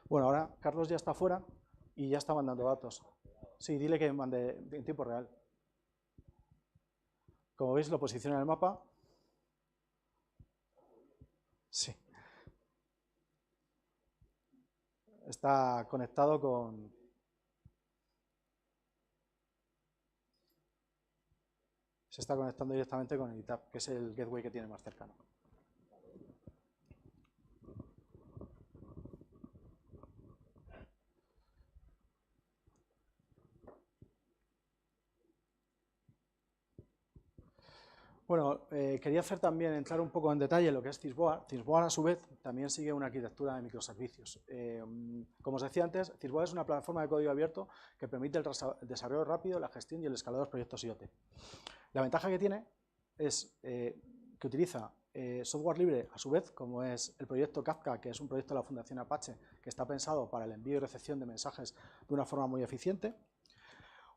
Bueno, ahora Carlos ya está fuera y ya está mandando datos. Sí, dile que mande en tiempo real. Como veis, lo posiciona en el mapa. Sí. Está conectado con... Se está conectando directamente con el ITAP, que es el gateway que tiene más cercano. Bueno, quería hacer también, entrar un poco en detalle en lo que es ThingSboard. ThingSboard, a su vez, también sigue una arquitectura de microservicios. Como os decía antes, ThingSboard es una plataforma de código abierto que permite el desarrollo rápido, la gestión y el escalado de proyectos IoT. La ventaja que tiene es que utiliza software libre, a su vez, como es el proyecto Kafka, que es un proyecto de la Fundación Apache, que está pensado para el envío y recepción de mensajes de una forma muy eficiente.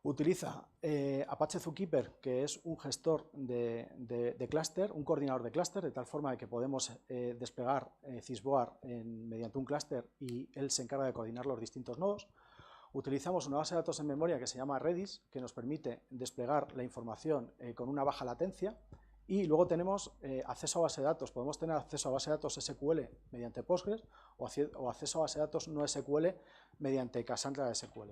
Utiliza Apache Zookeeper, que es un gestor de clúster, un coordinador de clúster, de tal forma de que podemos desplegar ThingSboard mediante un clúster y él se encarga de coordinar los distintos nodos. Utilizamos una base de datos en memoria que se llama Redis, que nos permite desplegar la información con una baja latencia. Y luego tenemos acceso a base de datos. Podemos tener acceso a base de datos SQL mediante Postgres o acceso a base de datos no SQL mediante Cassandra SQL.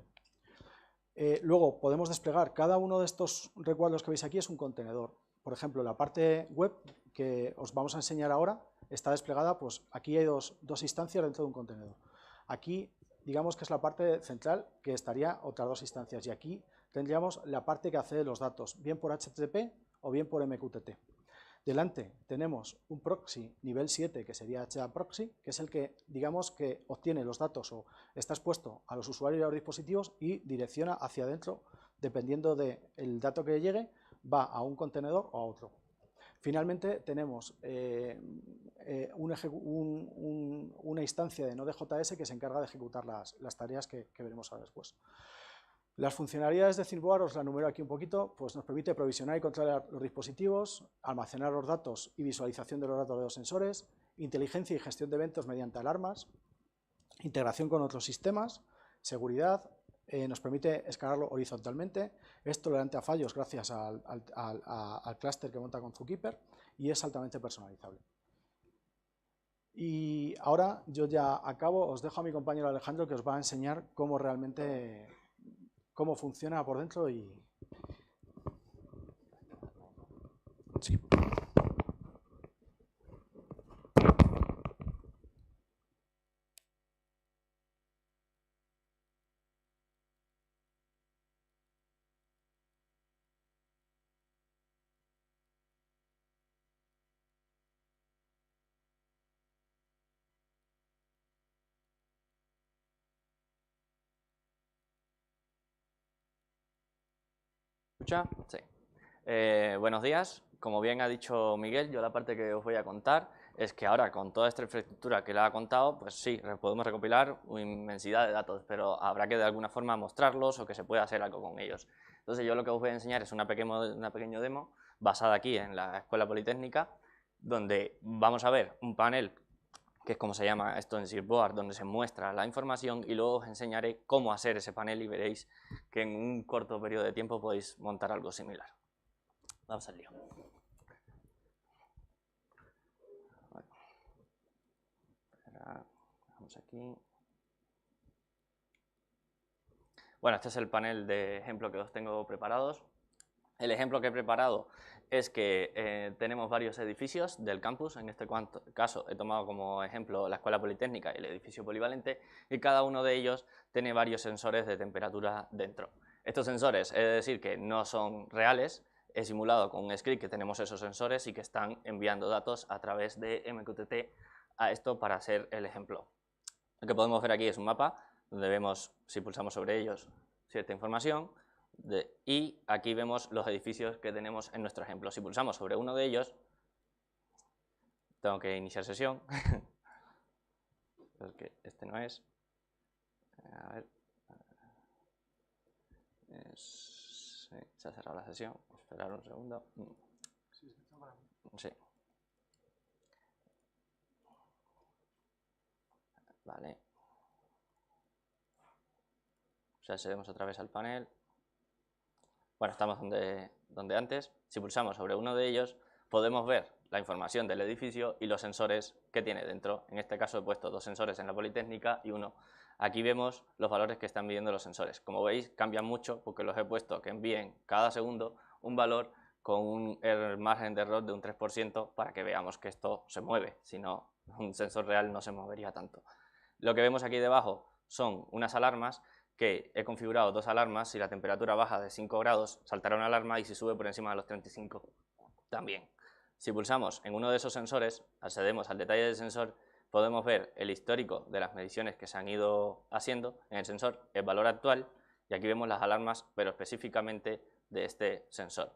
Luego podemos desplegar cada uno de estos recuadros que veis aquí es un contenedor. Por ejemplo, la parte web que os vamos a enseñar ahora está desplegada, pues aquí hay dos instancias dentro de un contenedor. Aquí digamos que es la parte central que estaría otras 2 instancias y aquí tendríamos la parte que accede los datos, bien por HTTP o bien por MQTT. Delante tenemos un proxy nivel 7 que sería HAProxy, que es el que digamos que obtiene los datos o está expuesto a los usuarios y a los dispositivos y direcciona hacia adentro, dependiendo del dato que llegue, va a un contenedor o a otro. Finalmente tenemos una instancia de Node.js que se encarga de ejecutar las tareas que veremos ahora después. Las funcionalidades de ThingSboard, os la enumero aquí un poquito, pues nos permite provisionar y controlar los dispositivos, almacenar los datos y visualización de los datos de los sensores, inteligencia y gestión de eventos mediante alarmas, integración con otros sistemas, seguridad, nos permite escalarlo horizontalmente, es tolerante a fallos gracias al clúster que monta con Zookeeper y es altamente personalizable. Y ahora yo ya acabo, os dejo a mi compañero Alejandro que os va a enseñar cómo realmente cómo funciona por dentro y... Sí. escucha? Sí. Buenos días. Como bien ha dicho Miguel, yo la parte que os voy a contar es que ahora con toda esta infraestructura que le ha contado, pues sí, podemos recopilar una inmensidad de datos, pero habrá que de alguna forma mostrarlos o que se pueda hacer algo con ellos. Entonces yo lo que os voy a enseñar es una pequeña demo basada aquí en la Escuela Politécnica, donde vamos a ver un panel que es como se llama esto en Shipboard, donde se muestra la información, y luego os enseñaré cómo hacer ese panel y veréis que en un corto periodo de tiempo podéis montar algo similar. Vamos al lío. Vamos aquí. Bueno, este es el panel de ejemplo que os tengo preparados. El ejemplo que he preparado es que tenemos varios edificios del campus. En este caso he tomado como ejemplo la Escuela Politécnica y el edificio polivalente, y cada uno de ellos tiene varios sensores de temperatura dentro. Estos sensores, es decir, que no son reales, he simulado con un script que tenemos esos sensores y que están enviando datos a través de MQTT a esto para hacer el ejemplo. Lo que podemos ver aquí es un mapa donde vemos, si pulsamos sobre ellos, cierta información. Y aquí vemos los edificios que tenemos en nuestro ejemplo. Si pulsamos sobre uno de ellos, tengo que iniciar sesión, porque este no es. A ver. Sí, se ha cerrado la sesión. Esperar un segundo. Sí. Vale. O sea, accedemos otra vez al panel. Bueno, estamos donde antes. Si pulsamos sobre uno de ellos, podemos ver la información del edificio y los sensores que tiene dentro. En este caso he puesto 2 sensores en la Politécnica y 1. Aquí vemos los valores que están midiendo los sensores. Como veis, cambian mucho porque los he puesto que envíen cada segundo un valor con un margen de error de un 3% para que veamos que esto se mueve. Si no, un sensor real no se movería tanto. Lo que vemos aquí debajo son unas alarmas que he configurado 2 alarmas. Si la temperatura baja de 5 grados, saltará una alarma, y si sube por encima de los 35, también. Si pulsamos en uno de esos sensores, accedemos al detalle del sensor, podemos ver el histórico de las mediciones que se han ido haciendo en el sensor, el valor actual, y aquí vemos las alarmas, pero específicamente de este sensor.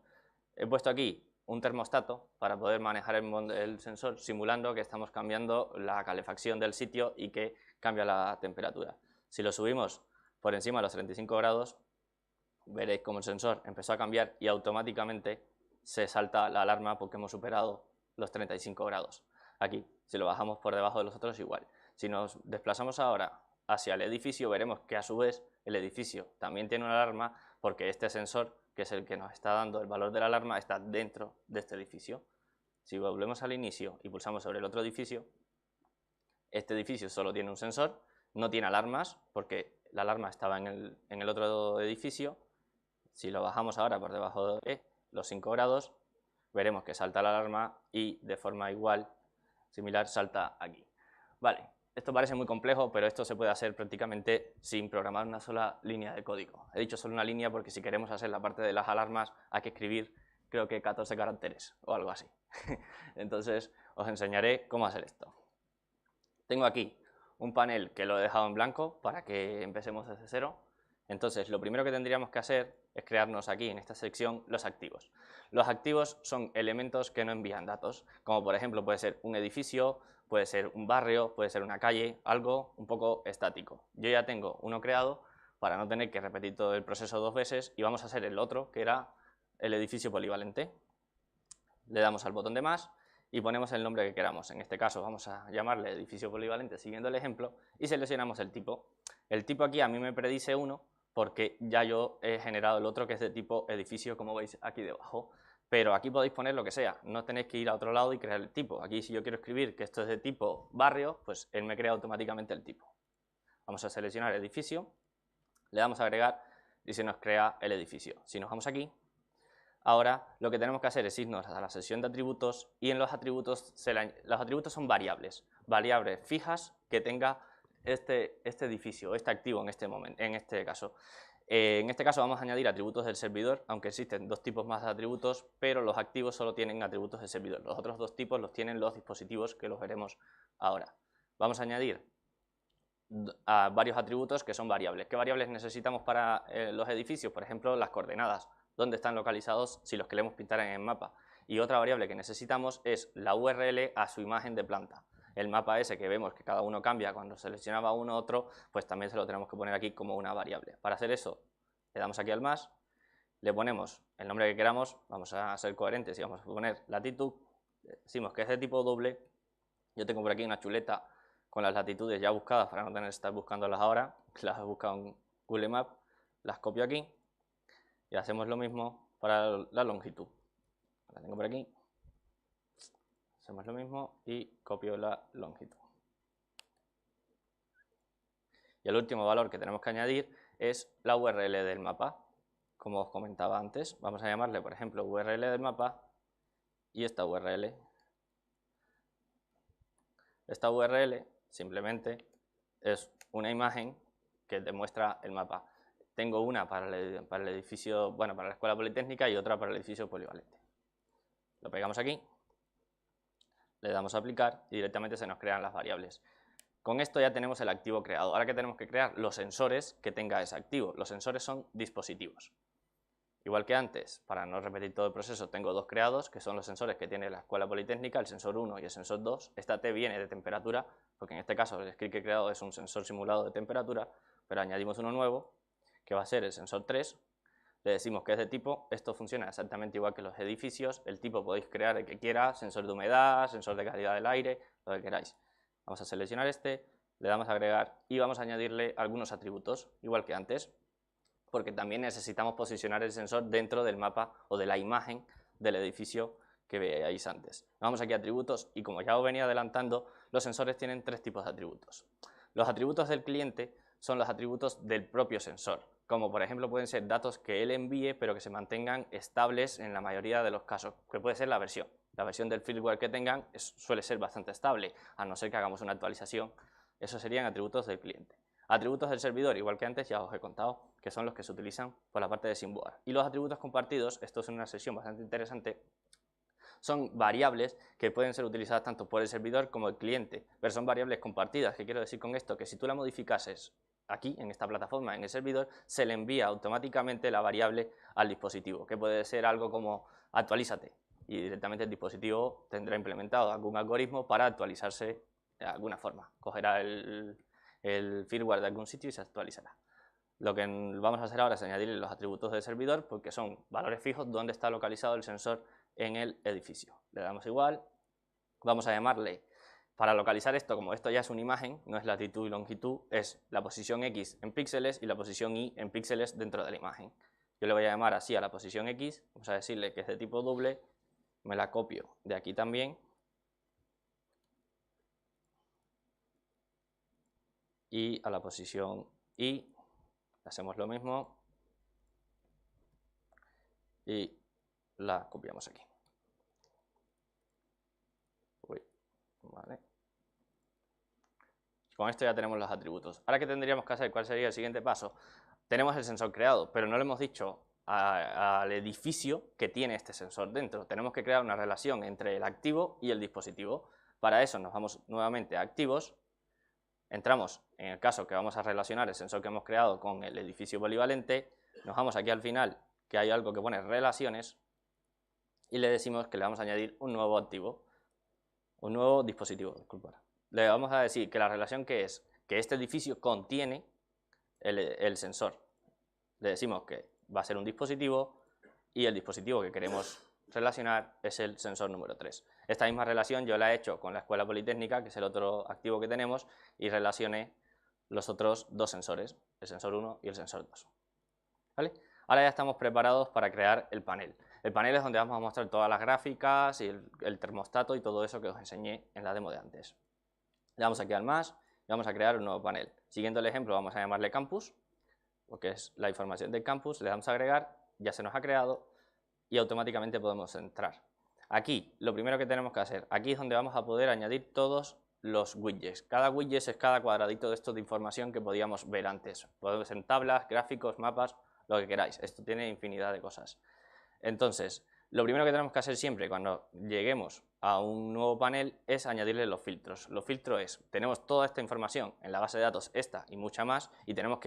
He puesto aquí un termostato para poder manejar el sensor, simulando que estamos cambiando la calefacción del sitio y que cambia la temperatura. Si lo subimos por encima de los 35 grados, veréis como el sensor empezó a cambiar y automáticamente se salta la alarma porque hemos superado los 35 grados. Aquí, si lo bajamos por debajo de los otros, igual. Si nos desplazamos ahora hacia el edificio, veremos que a su vez el edificio también tiene una alarma, porque este sensor, que es el que nos está dando el valor de la alarma, está dentro de este edificio. Si volvemos al inicio y pulsamos sobre el otro edificio, este edificio solo tiene un sensor, no tiene alarmas porque la alarma estaba en el otro edificio. Si lo bajamos ahora por debajo de los 5 grados, veremos que salta la alarma y de forma igual, similar, salta aquí. Vale, esto parece muy complejo, pero esto se puede hacer prácticamente sin programar una sola línea de código. He dicho solo una línea porque si queremos hacer la parte de las alarmas hay que escribir, creo que 14 caracteres o algo así. Entonces os enseñaré cómo hacer esto. Tengo aquí un panel que lo he dejado en blanco para que empecemos desde cero. Entonces, lo primero que tendríamos que hacer es crearnos aquí, en esta sección, los activos. Los activos son elementos que no envían datos, como por ejemplo puede ser un edificio, puede ser un barrio, puede ser una calle, algo un poco estático. Yo ya tengo uno creado para no tener que repetir todo el proceso 2 veces, y vamos a hacer el otro, que era el edificio polivalente. Le damos al botón de más y ponemos el nombre que queramos. En este caso vamos a llamarle edificio polivalente siguiendo el ejemplo y seleccionamos el tipo. El tipo aquí a mí me predice 1 porque ya yo he generado el otro que es de tipo edificio, como veis aquí debajo. Pero aquí podéis poner lo que sea, no tenéis que ir a otro lado y crear el tipo. Aquí si yo quiero escribir que esto es de tipo barrio, pues él me crea automáticamente el tipo. Vamos a seleccionar edificio, le damos a agregar y se nos crea el edificio. Si nos vamos aquí, ahora lo que tenemos que hacer es irnos a la sección de atributos, y en los atributos son variables fijas que tenga este edificio, este activo en este caso. En este caso vamos a añadir atributos del servidor, aunque existen 2 tipos más de atributos, pero los activos solo tienen atributos del servidor. Los otros 2 tipos los tienen los dispositivos, que los veremos ahora. Vamos a añadir varios atributos que son variables. ¿Qué variables necesitamos para los edificios? Por ejemplo, las coordenadas, dónde están localizados si los queremos pintar en el mapa. Y otra variable que necesitamos es la URL a su imagen de planta. El mapa ese que vemos que cada uno cambia cuando seleccionaba uno u otro, pues también se lo tenemos que poner aquí como una variable. Para hacer eso, le damos aquí al más, le ponemos el nombre que queramos, vamos a ser coherentes y vamos a poner latitud, decimos que es de tipo doble. Yo tengo por aquí una chuleta con las latitudes ya buscadas para no tener que estar buscándolas ahora, las he buscado en Google Maps, las copio aquí y hacemos lo mismo para la longitud. La tengo por aquí. Hacemos lo mismo y copio la longitud. Y el último valor que tenemos que añadir es la URL del mapa. Como os comentaba antes, vamos a llamarle, por ejemplo, URL del mapa y esta URL. Esta URL simplemente es una imagen que demuestra el mapa. Tengo una para el edificio, bueno, para la Escuela Politécnica y otra para el edificio polivalente. Lo pegamos aquí. Le damos a aplicar y directamente se nos crean las variables. Con esto ya tenemos el activo creado. Ahora que tenemos que crear los sensores que tenga ese activo. Los sensores son dispositivos. Igual que antes, para no repetir todo el proceso, tengo dos creados, que son los sensores que tiene la Escuela Politécnica, el sensor 1 y el sensor 2. Esta T viene de temperatura, porque en este caso el script que he creado es un sensor simulado de temperatura, pero añadimos uno nuevo, que va a ser el sensor 3. Le decimos que es de tipo, esto funciona exactamente igual que los edificios, el tipo podéis crear el que quiera, sensor de humedad, sensor de calidad del aire, lo que queráis. Vamos a seleccionar este, le damos a agregar y vamos a añadirle algunos atributos, igual que antes, porque también necesitamos posicionar el sensor dentro del mapa o de la imagen del edificio que veáis antes. Vamos aquí a atributos y como ya os venía adelantando, los sensores tienen tres tipos de atributos. Los atributos del cliente son los atributos del propio sensor, como por ejemplo pueden ser datos que él envíe pero que se mantengan estables en la mayoría de los casos, que puede ser la versión. La versión del firmware que tengan suele ser bastante estable, a no ser que hagamos una actualización. Esos serían atributos del cliente. Atributos del servidor, igual que antes ya os he contado, que son los que se utilizan por la parte de SimBoard. Y los atributos compartidos, esto es una sesión bastante interesante, son variables que pueden ser utilizadas tanto por el servidor como el cliente, pero son variables compartidas. ¿Qué quiero decir con esto? Que si tú la modificases aquí, en esta plataforma, en el servidor, se le envía automáticamente la variable al dispositivo, que puede ser algo como actualízate, y directamente el dispositivo tendrá implementado algún algoritmo para actualizarse de alguna forma. Cogerá el firmware de algún sitio y se actualizará. Lo que vamos a hacer ahora es añadirle los atributos del servidor, porque son valores fijos donde está localizado el sensor en el edificio. Le damos igual, vamos a llamarle, para localizar esto, como esto ya es una imagen, no es latitud y longitud, es la posición X en píxeles y la posición Y en píxeles dentro de la imagen. Yo le voy a llamar así a la posición X, vamos a decirle que es de tipo doble, me la copio de aquí también, y a la posición Y hacemos lo mismo y la copiamos aquí. Vale. Con esto ya tenemos los atributos. Ahora, ¿qué tendríamos que hacer? ¿Cuál sería el siguiente paso? Tenemos el sensor creado, pero no le hemos dicho al edificio que tiene este sensor dentro. Tenemos que crear una relación entre el activo y el dispositivo. Para eso nos vamos nuevamente a activos, entramos en el caso que vamos a relacionar el sensor que hemos creado con el edificio polivalente, nos vamos aquí al final, que hay algo que pone relaciones, y le decimos que le vamos a añadir un nuevo activo, un nuevo dispositivo, disculpad. Le vamos a decir que la relación que es que este edificio contiene el sensor. Le decimos que va a ser un dispositivo y el dispositivo que queremos relacionar es el sensor número 3. Esta misma relación yo la he hecho con la Escuela Politécnica, que es el otro activo que tenemos, y relacioné los otros dos sensores, el sensor 1 y el sensor 2. ¿Vale? Ahora ya estamos preparados para crear el panel. El panel es donde vamos a mostrar todas las gráficas y el termostato y todo eso que os enseñé en la demo de antes. Le damos aquí al más y vamos a crear un nuevo panel. Siguiendo el ejemplo vamos a llamarle campus, porque es la información del campus, le damos a agregar, ya se nos ha creado y automáticamente podemos entrar. Aquí lo primero que tenemos que hacer, aquí es donde vamos a poder añadir todos los widgets. Cada widget es cada cuadradito de estos de información que podíamos ver antes. Podemos ver en tablas, gráficos, mapas, lo que queráis. Esto tiene infinidad de cosas. Entonces, Lo primero que tenemos que hacer siempre cuando lleguemos a un nuevo panel es añadirle los filtros. Los filtros es, tenemos toda esta información en la base de datos, esta y mucha más, y tenemos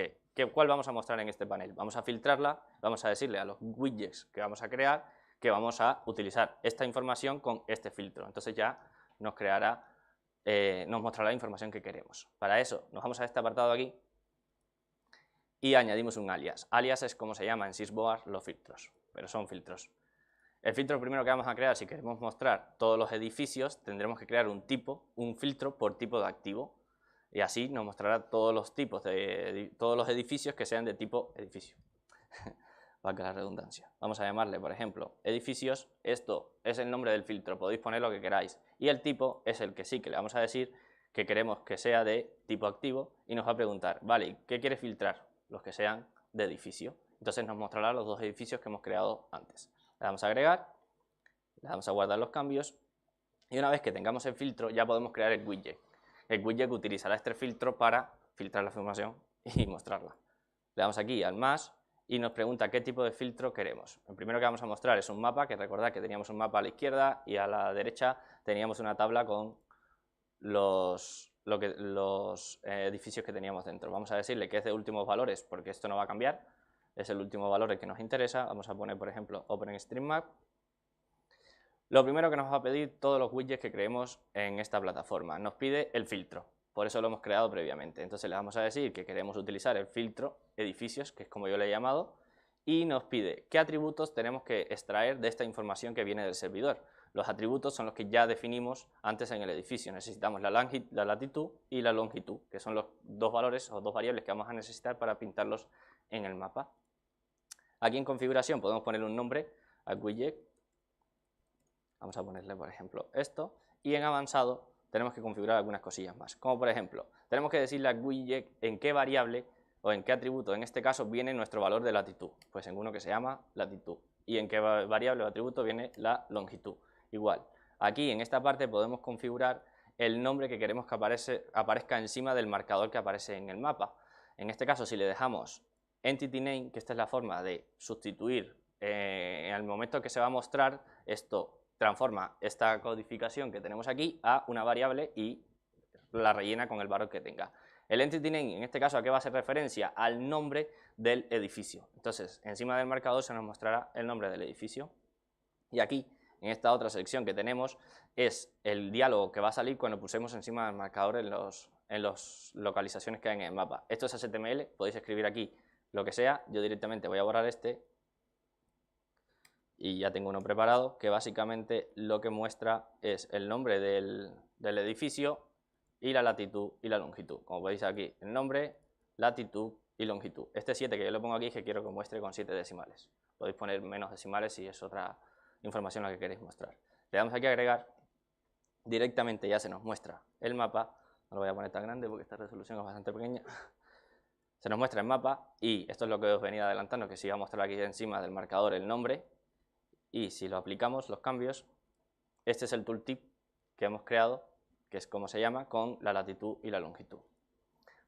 ¿cuál vamos a mostrar en este panel? Vamos a filtrarla, vamos a decirle a los widgets que vamos a crear que vamos a utilizar esta información con este filtro. Entonces ya nos mostrará la información que queremos. Para eso nos vamos a este apartado aquí y añadimos un alias. Alias es como se llama en Sysboard los filtros, pero son filtros. El filtro primero que vamos a crear, si queremos mostrar todos los edificios, tendremos que crear un filtro por tipo de activo, y así nos mostrará todos los tipos todos los edificios que sean de tipo edificio. Valga la redundancia. Vamos a llamarle, por ejemplo, edificios. Esto es el nombre del filtro, podéis poner lo que queráis. Y el tipo es el que sí, que le vamos a decir que queremos que sea de tipo activo, y nos va a preguntar, vale, ¿qué quieres filtrar? Los que sean de edificio. Entonces nos mostrará los dos edificios que hemos creado antes. Le damos a agregar, le damos a guardar los cambios, y una vez que tengamos el filtro ya podemos crear el widget. El widget utilizará este filtro para filtrar la información y mostrarla. Le damos aquí al más y nos pregunta qué tipo de filtro queremos. El primero que vamos a mostrar es un mapa, que recordad que teníamos un mapa a la izquierda y a la derecha teníamos una tabla con los edificios que teníamos dentro. Vamos a decirle que es de últimos valores porque esto no va a cambiar. Es el último valor el que nos interesa. Vamos a poner, por ejemplo, OpenStreetMap. Lo primero que nos va a pedir todos los widgets que creemos en esta plataforma. Nos pide el filtro, por eso lo hemos creado previamente. Entonces le vamos a decir que queremos utilizar el filtro edificios, que es como yo le he llamado, y nos pide qué atributos tenemos que extraer de esta información que viene del servidor. Los atributos son los que ya definimos antes en el edificio. Necesitamos la latitud y la longitud, que son los dos valores o dos variables que vamos a necesitar para pintarlos en el mapa. Aquí en configuración podemos ponerle un nombre al widget. Vamos a ponerle, por ejemplo, esto. Y en avanzado tenemos que configurar algunas cosillas más. Como por ejemplo, tenemos que decirle al widget en qué variable o en qué atributo, en este caso, viene nuestro valor de latitud. Pues en uno que se llama latitud. Y en qué variable o atributo viene la longitud. Igual. Aquí en esta parte podemos configurar el nombre que queremos que aparezca encima del marcador que aparece en el mapa. En este caso, si le dejamos Entity Name, que esta es la forma de sustituir en el momento que se va a mostrar, esto transforma esta codificación que tenemos aquí a una variable y la rellena con el valor que tenga. El Entity Name, en este caso, ¿a qué va a hacer referencia? Al nombre del edificio. Entonces, encima del marcador se nos mostrará el nombre del edificio. Y aquí, en esta otra sección que tenemos, es el diálogo que va a salir cuando pulsemos encima del marcador en las localizaciones que hay en el mapa. Esto es HTML, podéis escribir aquí lo que sea. Yo directamente voy a borrar este y ya tengo uno preparado que básicamente lo que muestra es el nombre del edificio y la latitud y la longitud. Como veis aquí, el nombre, latitud y longitud. Este 7 que yo le pongo aquí es que quiero que muestre con 7 decimales. Podéis poner menos decimales si es otra información la que queréis mostrar. Le damos aquí a agregar, directamente ya se nos muestra el mapa. No lo voy a poner tan grande porque esta resolución es bastante pequeña. Se nos muestra el mapa y esto es lo que os venía adelantando, que si iba a mostrar aquí encima del marcador el nombre, y si lo aplicamos, los cambios, este es el tooltip que hemos creado, que es como se llama, con la latitud y la longitud.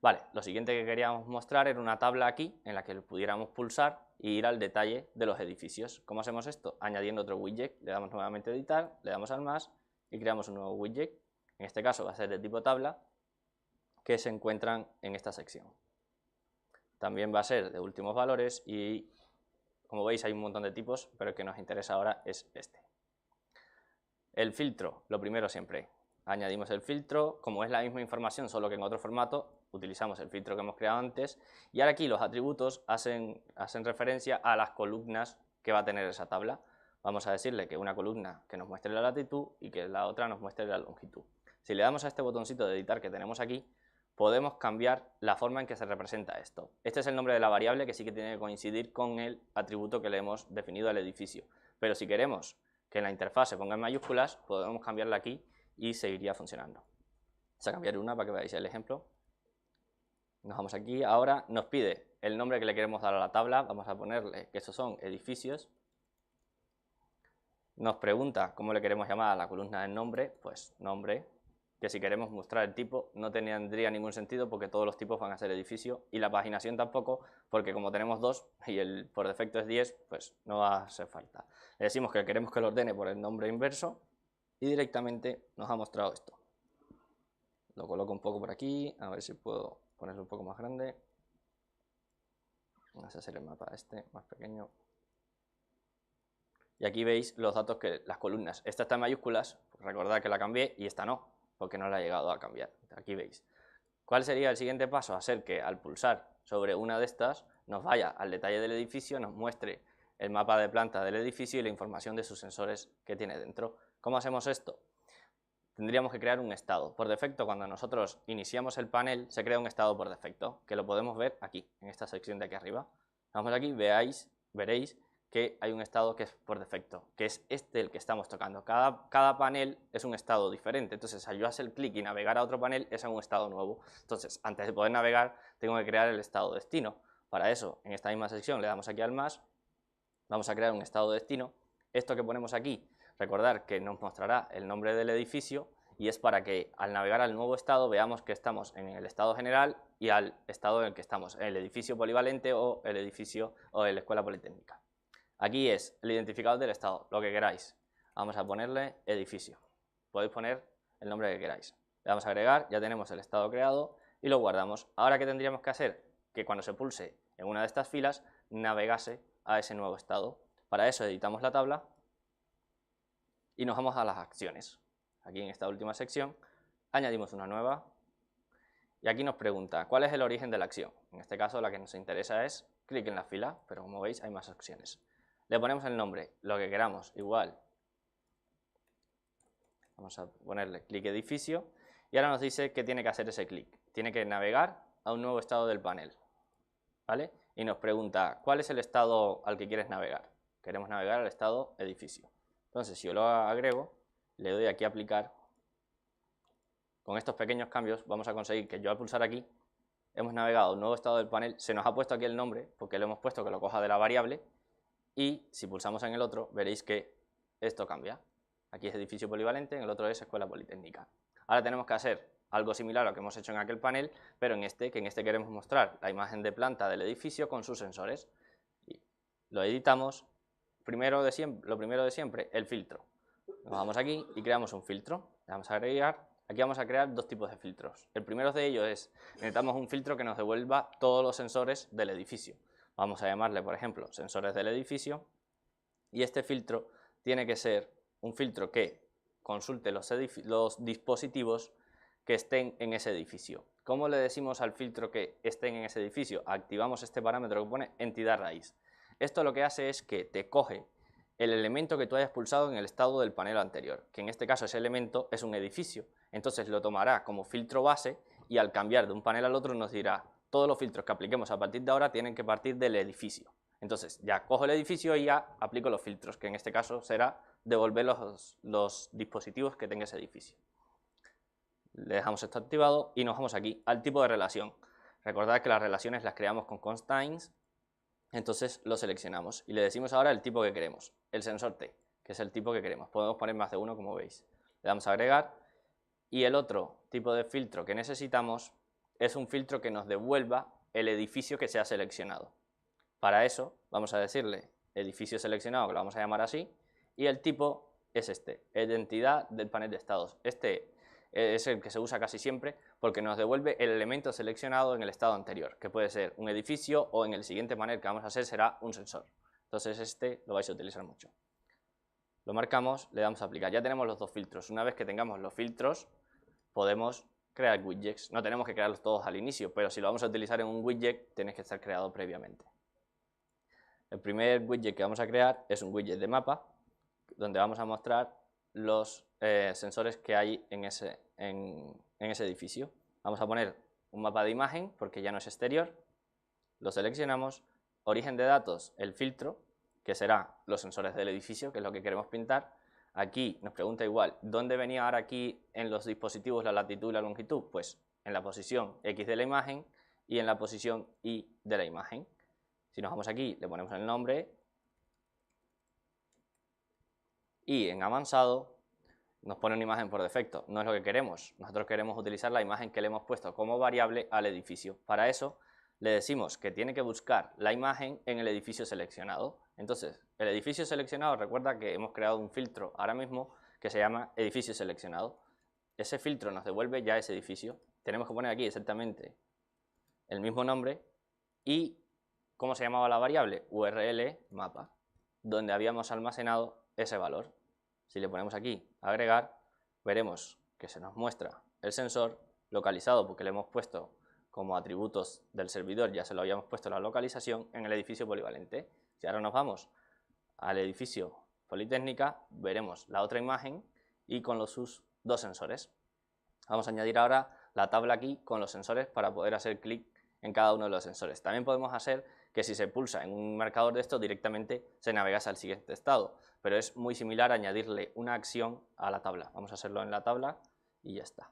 Vale, lo siguiente que queríamos mostrar era una tabla aquí en la que pudiéramos pulsar e ir al detalle de los edificios. ¿Cómo hacemos esto? Añadiendo otro widget, le damos nuevamente a editar, le damos al más y creamos un nuevo widget. En este caso va a ser de tipo tabla, que se encuentran en esta sección. También va a ser de últimos valores y, como veis, hay un montón de tipos, pero el que nos interesa ahora es este. El filtro, lo primero siempre. Añadimos el filtro, como es la misma información, solo que en otro formato, utilizamos el filtro que hemos creado antes. Y ahora aquí los atributos hacen referencia a las columnas que va a tener esa tabla. Vamos a decirle que una columna que nos muestre la latitud y que la otra nos muestre la longitud. Si le damos a este botoncito de editar que tenemos aquí, podemos cambiar la forma en que se representa esto. Este es el nombre de la variable que sí que tiene que coincidir con el atributo que le hemos definido al edificio. Pero si queremos que en la interfaz se ponga en mayúsculas, podemos cambiarla aquí y seguiría funcionando. Vamos a cambiar una para que veáis el ejemplo. Nos vamos aquí, ahora nos pide el nombre que le queremos dar a la tabla, vamos a ponerle que estos son edificios. Nos pregunta cómo le queremos llamar a la columna del nombre, pues nombre, que si queremos mostrar el tipo no tendría ningún sentido porque todos los tipos van a ser edificio y la paginación tampoco, porque como tenemos 2 y el por defecto es 10, pues no va a hacer falta. Le decimos que queremos que lo ordene por el nombre inverso y directamente nos ha mostrado esto. Lo coloco un poco por aquí, a ver si puedo ponerlo un poco más grande. Vamos a hacer el mapa más pequeño. Y aquí veis los datos que las columnas. Esta está en mayúsculas, recordad que la cambié, y esta no, porque no la he llegado a cambiar. Aquí veis. ¿Cuál sería el siguiente paso? Hacer que al pulsar sobre una de estas nos vaya al detalle del edificio, nos muestre el mapa de planta del edificio y la información de sus sensores que tiene dentro. ¿Cómo hacemos esto? Tendríamos que crear un estado. Por defecto, cuando nosotros iniciamos el panel, se crea un estado por defecto, que lo podemos ver aquí, en esta sección de aquí arriba. Vamos aquí, veréis que hay un estado que es por defecto, que es este el que estamos tocando. Cada panel es un estado diferente, entonces al yo hacer clic y navegar a otro panel es en un estado nuevo. Entonces, antes de poder navegar, tengo que crear el estado destino. Para eso, en esta misma sección le damos aquí al más, vamos a crear un estado destino. Esto que ponemos aquí, recordar que nos mostrará el nombre del edificio y es para que al navegar al nuevo estado veamos que estamos en el estado general y al estado en el que estamos, en el edificio polivalente o el edificio o en la escuela politécnica. Aquí es el identificador del estado, lo que queráis. Vamos a ponerle edificio. Podéis poner el nombre que queráis. Le damos a agregar, ya tenemos el estado creado y lo guardamos. Ahora, ¿qué tendríamos que hacer? Que cuando se pulse en una de estas filas, navegase a ese nuevo estado. Para eso editamos la tabla y nos vamos a las acciones. Aquí en esta última sección añadimos una nueva y aquí nos pregunta ¿cuál es el origen de la acción? En este caso la que nos interesa es clic en la fila, pero como veis hay más opciones. Le ponemos el nombre, lo que queramos, igual. Vamos a ponerle clic edificio y ahora nos dice que tiene que hacer ese clic. Tiene que navegar a un nuevo estado del panel, ¿vale? Y nos pregunta ¿cuál es el estado al que quieres navegar? Queremos navegar al estado edificio. Entonces, si yo lo agrego, le doy aquí a aplicar. Con estos pequeños cambios vamos a conseguir que yo al pulsar aquí, hemos navegado a un nuevo estado del panel, se nos ha puesto aquí el nombre, porque le hemos puesto que lo coja de la variable, y si pulsamos en el otro, veréis que esto cambia. Aquí es edificio polivalente, en el otro es escuela politécnica. Ahora tenemos que hacer algo similar a lo que hemos hecho en aquel panel, pero en este queremos mostrar la imagen de planta del edificio con sus sensores. Y lo editamos. Lo primero de siempre, el filtro. Nos vamos aquí y creamos un filtro. Le damos a agregar. Aquí vamos a crear dos tipos de filtros. El primero de ellos es, necesitamos un filtro que nos devuelva todos los sensores del edificio. Vamos a llamarle, por ejemplo, sensores del edificio. Y este filtro tiene que ser un filtro que consulte los dispositivos que estén en ese edificio. ¿Cómo le decimos al filtro que estén en ese edificio? Activamos este parámetro que pone entidad raíz. Esto lo que hace es que te coge el elemento que tú hayas pulsado en el estado del panel anterior, que en este caso ese elemento es un edificio. Entonces lo tomará como filtro base y al cambiar de un panel al otro nos dirá todos los filtros que apliquemos a partir de ahora tienen que partir del edificio. Entonces ya cojo el edificio y ya aplico los filtros, que en este caso será devolver los dispositivos que tenga ese edificio. Le dejamos esto activado y nos vamos aquí al tipo de relación. Recordad que las relaciones las creamos con constraints. Entonces lo seleccionamos y le decimos ahora el tipo que queremos, el sensor T, que es el tipo que queremos. Podemos poner más de uno, como veis. Le damos a agregar y el otro tipo de filtro que necesitamos es un filtro que nos devuelva el edificio que se ha seleccionado. Para eso vamos a decirle edificio seleccionado, que lo vamos a llamar así, y el tipo es este, identidad del panel de estados. Este es el que se usa casi siempre porque nos devuelve el elemento seleccionado en el estado anterior, que puede ser un edificio o en el siguiente panel que vamos a hacer será un sensor. Entonces este lo vais a utilizar mucho. Lo marcamos, le damos a aplicar. Ya tenemos los dos filtros. Una vez que tengamos los filtros, podemos crear widgets. No tenemos que crearlos todos al inicio, pero si lo vamos a utilizar en un widget, tiene que estar creado previamente. El primer widget que vamos a crear es un widget de mapa, donde vamos a mostrar los sensores que hay en ese edificio. Vamos a poner un mapa de imagen, porque ya no es exterior. Lo seleccionamos. Origen de datos, el filtro, que será los sensores del edificio, que es lo que queremos pintar. Aquí nos pregunta igual, ¿dónde venía ahora aquí en los dispositivos la latitud y la longitud? Pues en la posición X de la imagen y en la posición Y de la imagen. Si nos vamos aquí, le ponemos el nombre y en avanzado nos pone una imagen por defecto. No es lo que queremos. Nosotros queremos utilizar la imagen que le hemos puesto como variable al edificio. Para eso le decimos que tiene que buscar la imagen en el edificio seleccionado. Entonces, el edificio seleccionado, recuerda que hemos creado un filtro ahora mismo que se llama edificio seleccionado. Ese filtro nos devuelve ya ese edificio. Tenemos que poner aquí exactamente el mismo nombre y ¿cómo se llamaba la variable? URL mapa, donde habíamos almacenado ese valor. Si le ponemos aquí agregar, veremos que se nos muestra el sensor localizado porque le hemos puesto como atributos del servidor, ya se lo habíamos puesto la localización en el edificio polivalente. Si ahora nos vamos al edificio Politécnica, veremos la otra imagen y con sus dos sensores. Vamos a añadir ahora la tabla aquí con los sensores para poder hacer clic en cada uno de los sensores. También podemos hacer que si se pulsa en un marcador de esto directamente se navegase al siguiente estado, pero es muy similar añadirle una acción a la tabla. Vamos a hacerlo en la tabla y ya está.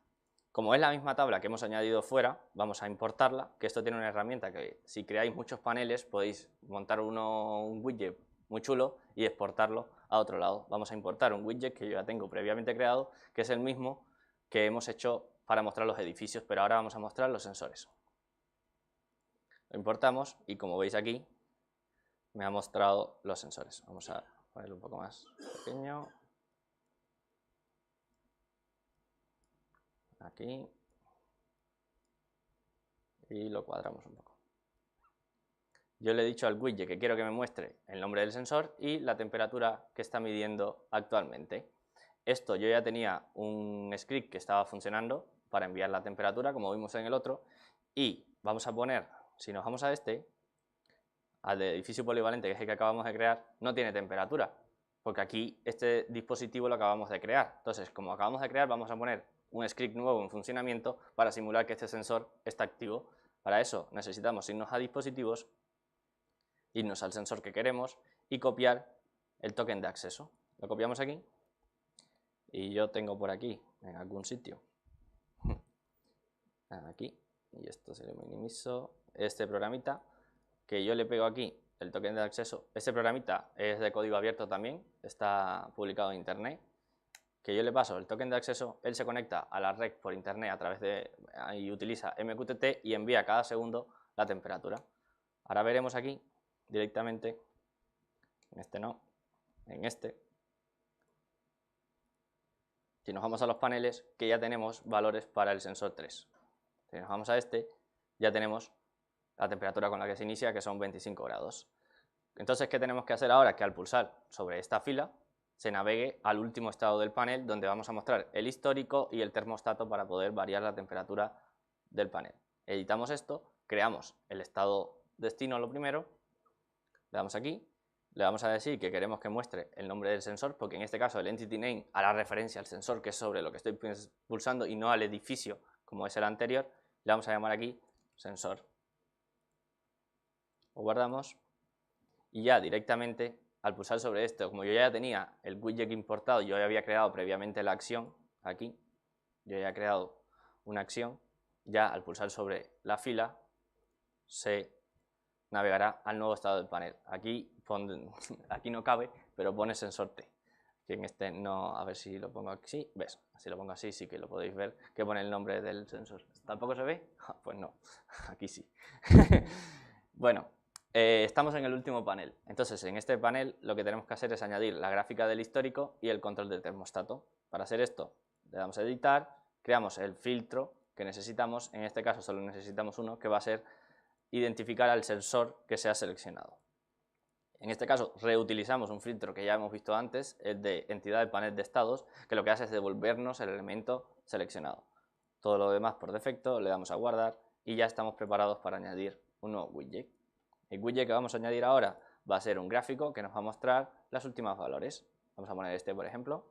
Como es la misma tabla que hemos añadido fuera, vamos a importarla, que esto tiene una herramienta que si creáis muchos paneles podéis montar un widget muy chulo y exportarlo a otro lado. Vamos a importar un widget que yo ya tengo previamente creado, que es el mismo que hemos hecho para mostrar los edificios, pero ahora vamos a mostrar los sensores. Lo importamos y como veis aquí me ha mostrado los sensores. Vamos a ponerlo un poco más pequeño. Aquí. Y lo cuadramos un poco. Yo le he dicho al widget que quiero que me muestre el nombre del sensor y la temperatura que está midiendo actualmente. Esto yo ya tenía un script que estaba funcionando para enviar la temperatura, como vimos en el otro, y vamos a poner, si nos vamos a al de edificio polivalente, que es el que acabamos de crear, no tiene temperatura, porque aquí este dispositivo lo acabamos de crear. Entonces, como acabamos de crear, vamos a poner un script nuevo en funcionamiento para simular que este sensor está activo. Para eso necesitamos irnos a dispositivos, irnos al sensor que queremos y copiar el token de acceso. Lo copiamos aquí y yo tengo por aquí, en algún sitio, aquí, y esto se lo minimizo, este programita, que yo le pego aquí el token de acceso. Este programita es de código abierto también, está publicado en internet, que yo le paso el token de acceso, él se conecta a la red por internet a través de, y utiliza MQTT y envía cada segundo la temperatura. Ahora veremos aquí directamente, en este no, en este, si nos vamos a los paneles, que ya tenemos valores para el sensor 3. Si nos vamos a este, ya tenemos la temperatura con la que se inicia, que son 25 grados. Entonces, ¿qué tenemos que hacer ahora? Que al pulsar sobre esta fila, se navegue al último estado del panel, donde vamos a mostrar el histórico y el termostato para poder variar la temperatura del panel. Editamos esto, creamos el estado destino lo primero, le damos aquí, le vamos a decir que queremos que muestre el nombre del sensor, porque en este caso el entity name hará referencia al sensor, que es sobre lo que estoy pulsando, y no al edificio, como es el anterior. Le vamos a llamar aquí sensor. Lo guardamos y ya directamente al pulsar sobre esto, como yo ya tenía el widget importado, yo ya había creado previamente la acción, aquí, yo ya he creado una acción, ya al pulsar sobre la fila se navegará al nuevo estado del panel. Aquí no cabe, pero pone sensor T. Que en este no, a ver si lo pongo aquí, ¿ves? Si lo pongo así sí que lo podéis ver, que pone el nombre del sensor. ¿Tampoco se ve? Pues no, aquí sí. Bueno, estamos en el último panel. Entonces, en este panel lo que tenemos que hacer es añadir la gráfica del histórico y el control del termostato. Para hacer esto, le damos a editar, creamos el filtro que necesitamos, en este caso solo necesitamos uno, que va a ser identificar al sensor que se ha seleccionado. En este caso reutilizamos un filtro que ya hemos visto antes, el de entidad de panel de estados, que lo que hace es devolvernos el elemento seleccionado. Todo lo demás por defecto le damos a guardar y ya estamos preparados para añadir un nuevo widget. El widget que vamos a añadir ahora va a ser un gráfico que nos va a mostrar los últimos valores. Vamos a poner este, por ejemplo.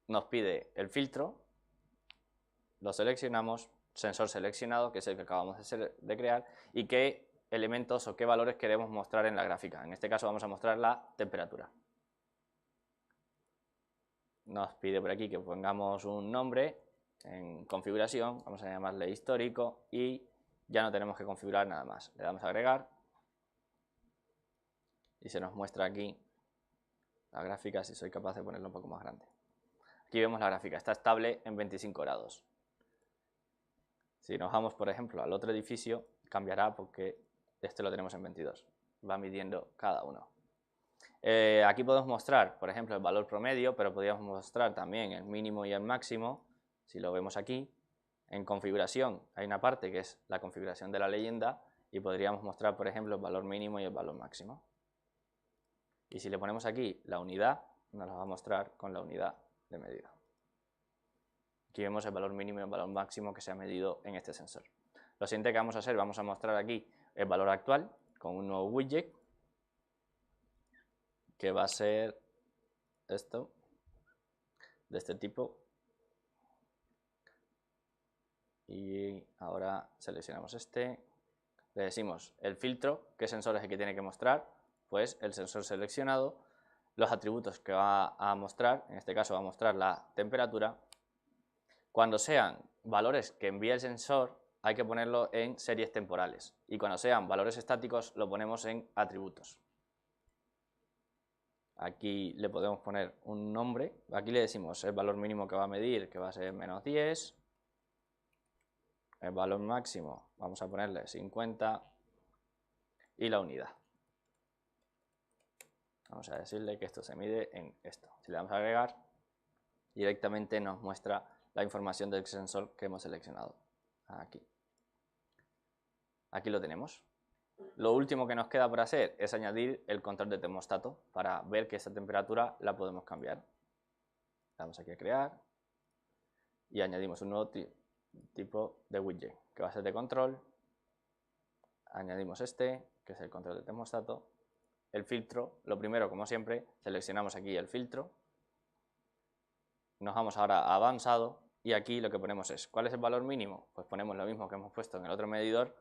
Nos pide el filtro, lo seleccionamos, sensor seleccionado, que es el que acabamos de crear, y qué elementos o qué valores queremos mostrar en la gráfica. En este caso vamos a mostrar la temperatura. Nos pide por aquí que pongamos un nombre en configuración, vamos a llamarle histórico y ya no tenemos que configurar nada más. Le damos a agregar y se nos muestra aquí la gráfica, si soy capaz de ponerlo un poco más grande. Aquí vemos la gráfica, está estable en 25 grados. Si nos vamos, por ejemplo, al otro edificio, cambiará porque este lo tenemos en 22. Va midiendo cada uno. Aquí podemos mostrar, por ejemplo, el valor promedio, pero podríamos mostrar también el mínimo y el máximo, si lo vemos aquí. En configuración hay una parte que es la configuración de la leyenda y podríamos mostrar, por ejemplo, el valor mínimo y el valor máximo. Y si le ponemos aquí la unidad, nos la va a mostrar con la unidad de medida. Aquí vemos el valor mínimo y el valor máximo que se ha medido en este sensor. Lo siguiente que vamos a hacer, vamos a mostrar aquí el valor actual con un nuevo widget que va a ser esto, de este tipo. Y ahora seleccionamos este, le decimos el filtro, qué sensor es el que tiene que mostrar, pues el sensor seleccionado, los atributos que va a mostrar, en este caso va a mostrar la temperatura. Cuando sean valores que envía el sensor, hay que ponerlo en series temporales, y cuando sean valores estáticos lo ponemos en atributos. Aquí le podemos poner un nombre, aquí le decimos el valor mínimo que va a medir, que va a ser -10, el valor máximo vamos a ponerle 50 y la unidad. Vamos a decirle que esto se mide en esto. Si le damos a agregar, directamente nos muestra la información del sensor que hemos seleccionado. Aquí. Aquí lo tenemos. Lo último que nos queda por hacer es añadir el control de termostato para ver que esta temperatura la podemos cambiar. Le damos aquí a crear y añadimos un nuevo tipo de widget que va a ser de control. Añadimos este, que es el control de termostato. El filtro, lo primero, como siempre, seleccionamos aquí el filtro. Nos vamos ahora a avanzado y aquí lo que ponemos es, ¿cuál es el valor mínimo? Pues ponemos lo mismo que hemos puesto en el otro medidor,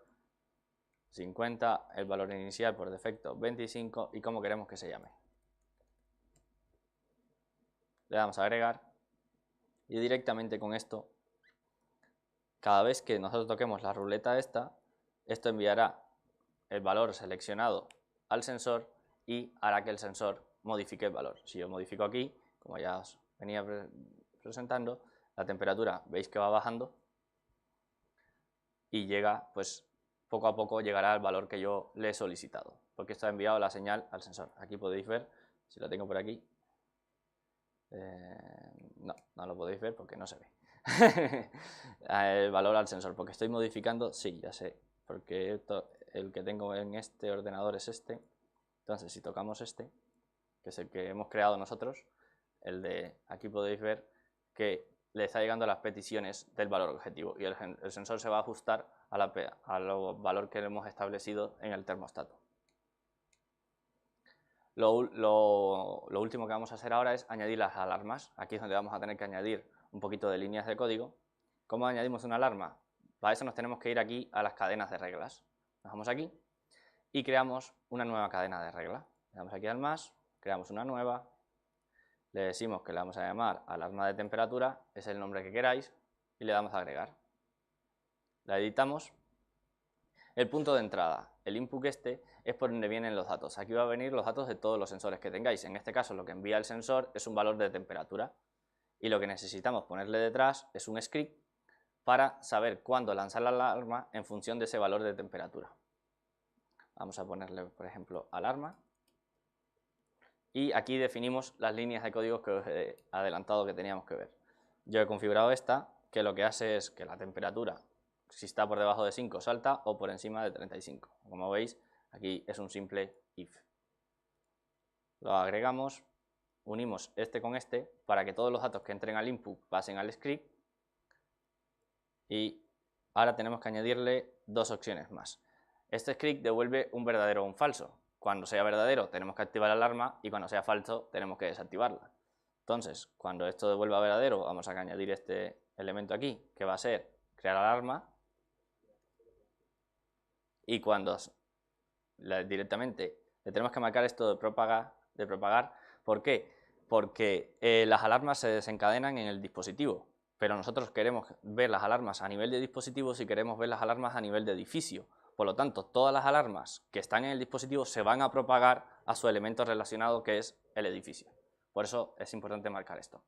50, el valor inicial por defecto 25 y cómo queremos que se llame. Le damos a agregar y directamente con esto, cada vez que nosotros toquemos la ruleta esta, esto enviará el valor seleccionado al sensor y hará que el sensor modifique el valor. Si yo modifico aquí, como ya os venía presentando, la temperatura veis que va bajando y llega, pues poco a poco llegará al valor que yo le he solicitado, porque esto ha enviado la señal al sensor. Aquí podéis ver, si lo tengo por aquí, no lo podéis ver porque no se ve. El valor al sensor, porque estoy modificando, sí, ya sé, porque el que tengo en este ordenador es este. Entonces, si tocamos este, que es el que hemos creado nosotros, el de aquí podéis ver que le está llegando las peticiones del valor objetivo y el sensor se va a ajustar al valor que hemos establecido en el termostato. Lo último que vamos a hacer ahora es añadir las alarmas. Aquí es donde vamos a tener que añadir un poquito de líneas de código. ¿Cómo añadimos una alarma? Para eso nos tenemos que ir aquí a las cadenas de reglas. Nos vamos aquí y creamos una nueva cadena de reglas. Le damos aquí al más, creamos una nueva, le decimos que le vamos a llamar alarma de temperatura, es el nombre que queráis, y le damos a agregar. La editamos. El punto de entrada, el input este, es por donde vienen los datos. Aquí va a venir los datos de todos los sensores que tengáis. En este caso lo que envía el sensor es un valor de temperatura y lo que necesitamos ponerle detrás es un script para saber cuándo lanzar la alarma en función de ese valor de temperatura. Vamos a ponerle, por ejemplo, alarma. Y aquí definimos las líneas de código que os he adelantado que teníamos que ver. Yo he configurado esta, que lo que hace es que la temperatura, si está por debajo de 5, salta o por encima de 35. Como veis, aquí es un simple if. Lo agregamos, unimos este con este para que todos los datos que entren al input pasen al script. Y ahora tenemos que añadirle dos opciones más. Este script devuelve un verdadero o un falso. Cuando sea verdadero tenemos que activar la alarma y cuando sea falso tenemos que desactivarla. Entonces, cuando esto devuelva verdadero, vamos a añadir este elemento aquí, que va a ser crear alarma. Y cuando directamente le tenemos que marcar esto de propagar. ¿Por qué? Porque las alarmas se desencadenan en el dispositivo, pero nosotros queremos ver las alarmas a nivel de dispositivo si queremos ver las alarmas a nivel de edificio. Por lo tanto, todas las alarmas que están en el dispositivo se van a propagar a su elemento relacionado, que es el edificio. Por eso es importante marcar esto.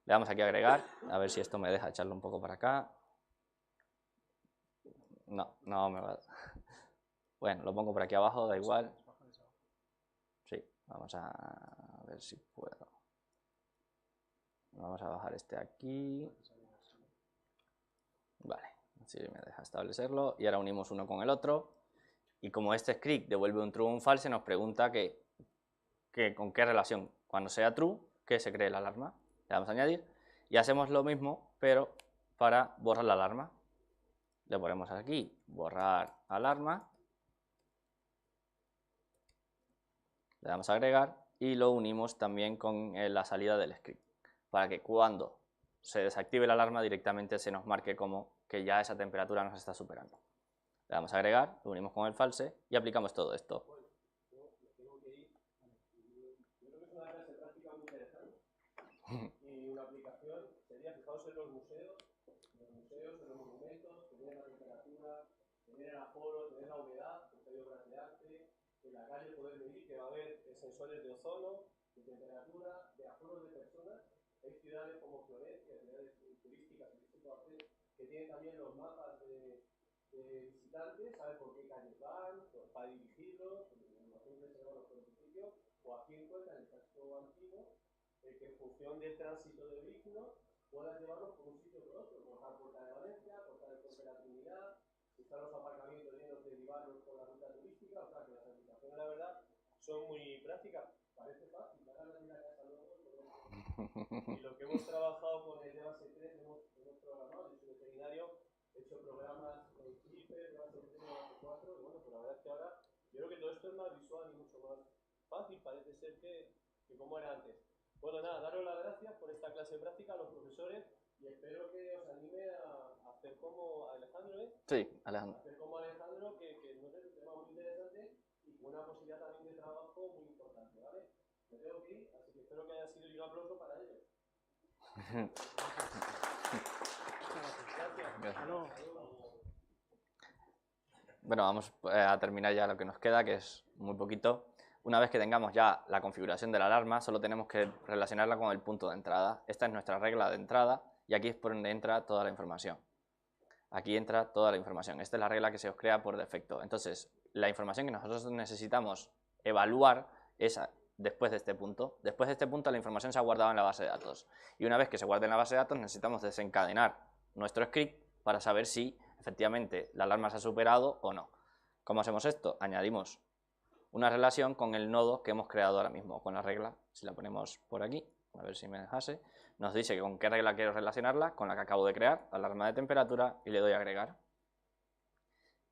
Le damos aquí a agregar, a ver si esto me deja echarlo un poco para acá. No me va. Bueno, lo pongo por aquí abajo, da igual. Sí, vamos a ver si puedo. Vamos a bajar este aquí. Vale, así me deja establecerlo. Y ahora unimos uno con el otro. Y como este script devuelve un true o un false, nos pregunta con qué relación. Cuando sea true, que se cree la alarma. Le damos a añadir. Y hacemos lo mismo, pero para borrar la alarma. Le ponemos aquí, borrar alarma. Le damos a agregar y lo unimos también con la salida del script, para que cuando se desactive la alarma directamente se nos marque como que ya esa temperatura nos está superando. Le damos a agregar, lo unimos con el false y aplicamos todo esto. Y una aplicación sería, fijaos en los museos, en los monumentos, tener la temperatura, tener el aforo, tener la humedad, porque hay obras de arte, en la calle poder medir que va a haber sensores de ozono, de temperatura, de aforos de personas. Hay ciudades como Florencia, ciudades turísticas, que tienen también los mapas de visitantes, saben por qué calles van, para dirigirlos, o aquí encuentran el casco antiguo, que en función del tránsito de vehículos puedan llevarlos por un sitio por otro, por la Puerta de Valencia, por el Puente de la Trinidad, están los aparcamientos llenos de llevarlos por la ruta turística, o sea que las aplicaciones la verdad son muy prácticas, parece fácil, hagan en la casa luego, y lo que hemos trabajado con el de base 3, hemos programado, yo soy veterinario, he hecho programas con Clipper, de base 3, de base 4, y bueno, pues la verdad es que ahora yo creo que todo esto es más visual y mucho más fácil, parece ser que como era antes. Bueno, nada, daros las gracias por esta clase práctica a los profesores y espero que os anime a hacer como Alejandro, ¿eh? Sí, Alejandro. Hacer como Alejandro, que no sé, es un tema muy interesante y con una posibilidad también de trabajo muy importante, ¿vale? Me tengo que ir, así que espero que haya sido un aplauso para ellos. Gracias. Bueno, vamos a terminar ya lo que nos queda, que es muy poquito. Una vez que tengamos ya la configuración de la alarma, solo tenemos que relacionarla con el punto de entrada. Esta es nuestra regla de entrada y aquí es por donde entra toda la información. Aquí entra toda la información. Esta es la regla que se os crea por defecto. Entonces, la información que nosotros necesitamos evaluar es después de este punto. Después de este punto la información se ha guardado en la base de datos. Y una vez que se guarde en la base de datos necesitamos desencadenar nuestro script para saber si efectivamente la alarma se ha superado o no. ¿Cómo hacemos esto? Añadimos una relación con el nodo que hemos creado ahora mismo, con la regla. Si la ponemos por aquí, a ver si me dejase, nos dice que con qué regla quiero relacionarla, con la que acabo de crear, la alarma de temperatura, y le doy a agregar.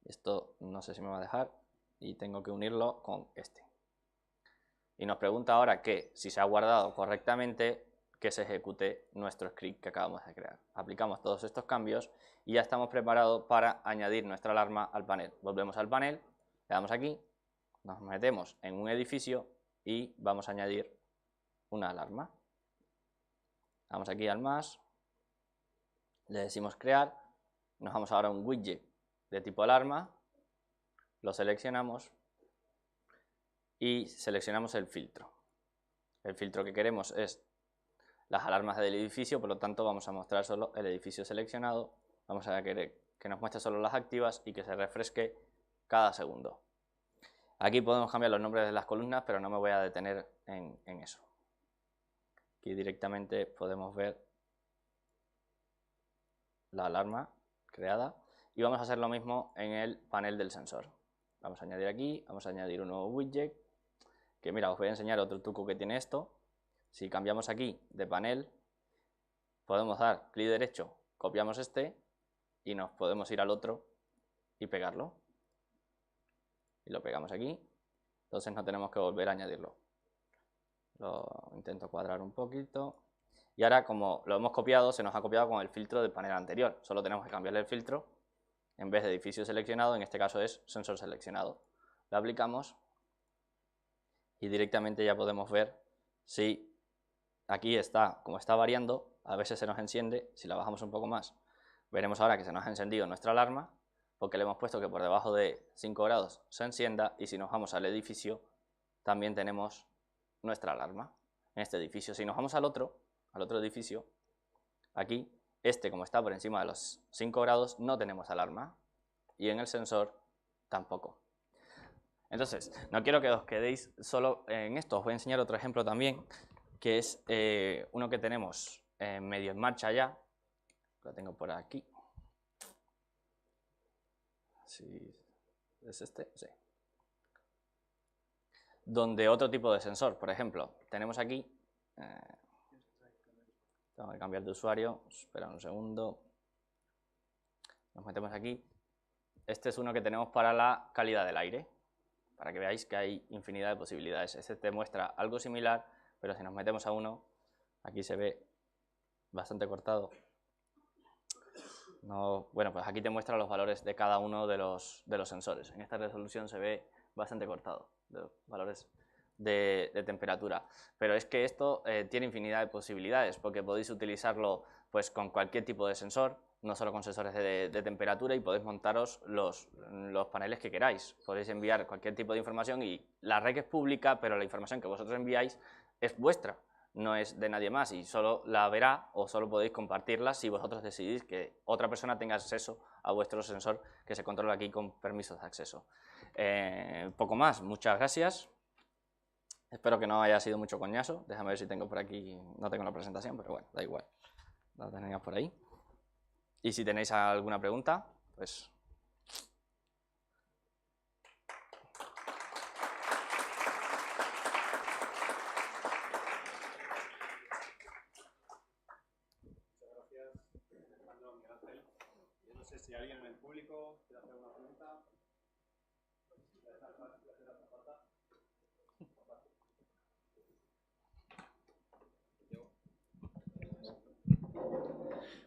Esto no sé si me va a dejar y tengo que unirlo con este. Y nos pregunta ahora que si se ha guardado correctamente, que se ejecute nuestro script que acabamos de crear. Aplicamos todos estos cambios y ya estamos preparados para añadir nuestra alarma al panel. Volvemos al panel, le damos aquí, nos metemos en un edificio y vamos a añadir una alarma. Vamos aquí al más, le decimos crear, nos vamos ahora a un widget de tipo alarma, lo seleccionamos y seleccionamos el filtro. El filtro que queremos es las alarmas del edificio, por lo tanto vamos a mostrar solo el edificio seleccionado, vamos a querer que nos muestre solo las activas y que se refresque cada segundo. Aquí podemos cambiar los nombres de las columnas, pero no me voy a detener en eso. Aquí directamente podemos ver la alarma creada y vamos a hacer lo mismo en el panel del sensor. Vamos a añadir aquí, vamos a añadir un nuevo widget, que mira, os voy a enseñar otro truco que tiene esto. Si cambiamos aquí de panel, podemos dar clic derecho, copiamos este y nos podemos ir al otro y pegarlo. Y lo pegamos aquí, entonces no tenemos que volver a añadirlo. Lo intento cuadrar un poquito. Y ahora, como lo hemos copiado, se nos ha copiado con el filtro del panel anterior. Solo tenemos que cambiarle el filtro. En vez de edificio seleccionado, en este caso es sensor seleccionado. Lo aplicamos y directamente ya podemos ver si aquí está, como está variando, a veces se nos enciende. Si la bajamos un poco más, veremos ahora que se nos ha encendido nuestra alarma, porque le hemos puesto que por debajo de 5 grados se encienda, y si nos vamos al edificio también tenemos nuestra alarma en este edificio. Si nos vamos al otro edificio, Aquí, como está por encima de los 5 grados, no tenemos alarma. Y en el sensor tampoco. Entonces, no quiero que os quedéis solo en esto. Os voy a enseñar otro ejemplo también, que es uno que tenemos medio en marcha ya. Lo tengo por aquí. ¿Sí? ¿Es este? Sí. Donde otro tipo de sensor, por ejemplo, tenemos aquí... tengo que cambiar de usuario. Espera un segundo. Nos metemos aquí. Este es uno que tenemos para la calidad del aire, para que veáis que hay infinidad de posibilidades. Este te muestra algo similar, pero si nos metemos a uno, aquí se ve bastante cortado. No, bueno, pues aquí te muestra los valores de cada uno de los sensores. En esta resolución se ve bastante cortado, los valores de temperatura. Pero es que esto tiene infinidad de posibilidades, porque podéis utilizarlo pues, con cualquier tipo de sensor, no solo con sensores de temperatura, y podéis montaros los paneles que queráis. Podéis enviar cualquier tipo de información y la red es pública, pero la información que vosotros enviáis es vuestra, no es de nadie más, y solo la verá o solo podéis compartirla si vosotros decidís que otra persona tenga acceso a vuestro sensor, que se controla aquí con permisos de acceso. Poco más, muchas gracias. Espero que no haya sido mucho coñazo. Déjame ver si tengo por aquí, no tengo la presentación, pero bueno, da igual. La tenéis por ahí. Y si tenéis alguna pregunta, pues... Muchas gracias, Alejandro, Miguel Ángel. Yo no sé si alguien en el público quiere hacer alguna pregunta.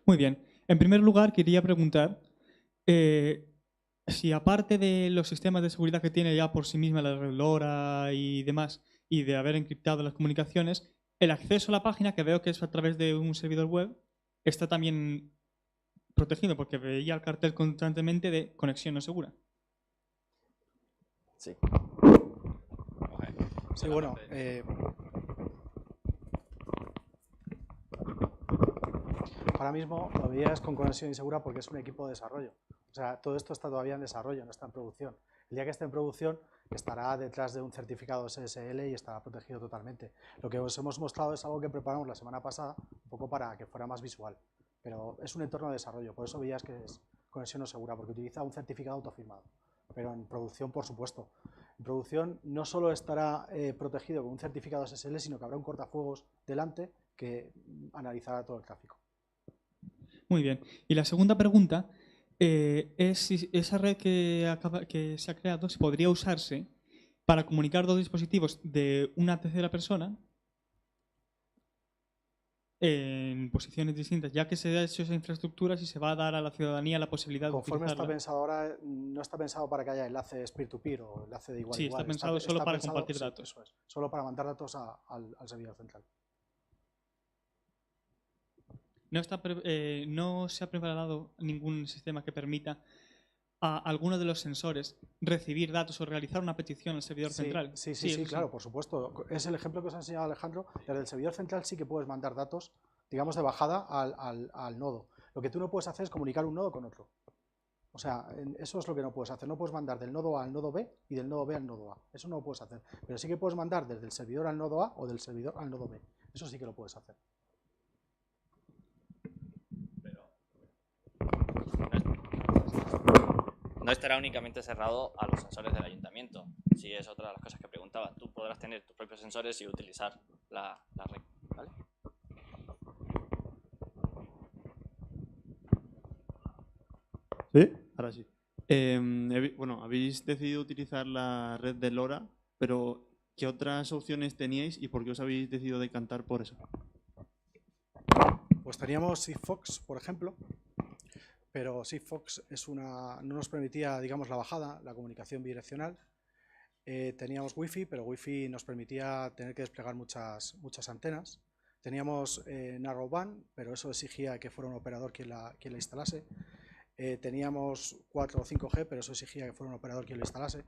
Muy bien. En primer lugar, quería preguntar si aparte de los sistemas de seguridad que tiene ya por sí misma la red LoRa y demás, y de haber encriptado las comunicaciones, el acceso a la página, que veo que es a través de un servidor web, está también protegido, porque veía el cartel constantemente de conexión no segura. Sí. Sí, bueno, ahora mismo lo veías con conexión insegura porque es un equipo de desarrollo. O sea, todo esto está todavía en desarrollo, no está en producción. El día que esté en producción estará detrás de un certificado SSL y estará protegido totalmente. Lo que os hemos mostrado es algo que preparamos la semana pasada, un poco para que fuera más visual. Pero es un entorno de desarrollo, por eso veías que es conexión no segura, porque utiliza un certificado autofirmado. Pero en producción, por supuesto. En producción no solo estará protegido con un certificado SSL, sino que habrá un cortafuegos delante que analizará todo el tráfico. Muy bien. Y la segunda pregunta es si esa red que se ha creado se podría usarse para comunicar dos dispositivos de una tercera persona en posiciones distintas, ya que se ha hecho esa infraestructura, si se va a dar a la ciudadanía la posibilidad de Conforme utilizarla. está pensado ahora, no está pensado para que haya enlaces peer-to-peer o enlace de igual a Sí, igual. está pensado solo para pensado, compartir sí, datos. eso es, solo para mandar datos al servidor central. No se ha preparado ningún sistema que permita a alguno de los sensores recibir datos o realizar una petición al servidor central. Sí, claro, por supuesto. Es el ejemplo que os ha enseñado Alejandro. Desde el servidor central sí que puedes mandar datos, digamos, de bajada al nodo. Lo que tú no puedes hacer es comunicar un nodo con otro. O sea, eso es lo que no puedes hacer. No puedes mandar del nodo A al nodo B y del nodo B al nodo A. Eso no lo puedes hacer. Pero sí que puedes mandar desde el servidor al nodo A o del servidor al nodo B. Eso sí que lo puedes hacer. No estará únicamente cerrado a los sensores del ayuntamiento. Sí, es otra de las cosas que preguntaba. Tú podrás tener tus propios sensores y utilizar la red, ¿vale? ¿Sí? Ahora sí. Bueno, habéis decidido utilizar la red de LoRa, pero ¿qué otras opciones teníais y por qué os habéis decidido decantar por eso? Pues teníamos Sigfox, por ejemplo, pero Sigfox no nos permitía, digamos, la bajada, la comunicación bidireccional. Teníamos Wi-Fi, pero Wi-Fi nos permitía tener que desplegar muchas antenas. Teníamos Narrowband, pero eso exigía que fuera un operador quien la instalase. Teníamos 4 o 5G, pero eso exigía que fuera un operador quien lo instalase.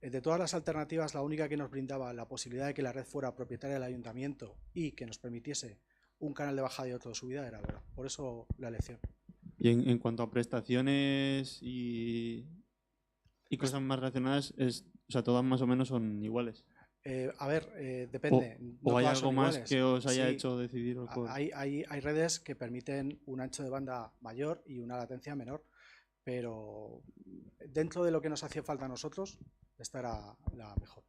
De todas las alternativas, la única que nos brindaba la posibilidad de que la red fuera propietaria del ayuntamiento y que nos permitiese un canal de bajada y otro de subida era LoRa. Por eso la elección. Y en cuanto a prestaciones y cosas más relacionadas, o sea, todas más o menos son iguales. A ver, depende. ¿O no hay todas algo son más iguales. que os haya Sí, hecho decidiros por...? hay redes que permiten un ancho de banda mayor y una latencia menor, pero dentro de lo que nos hacía falta a nosotros, esta era la mejor.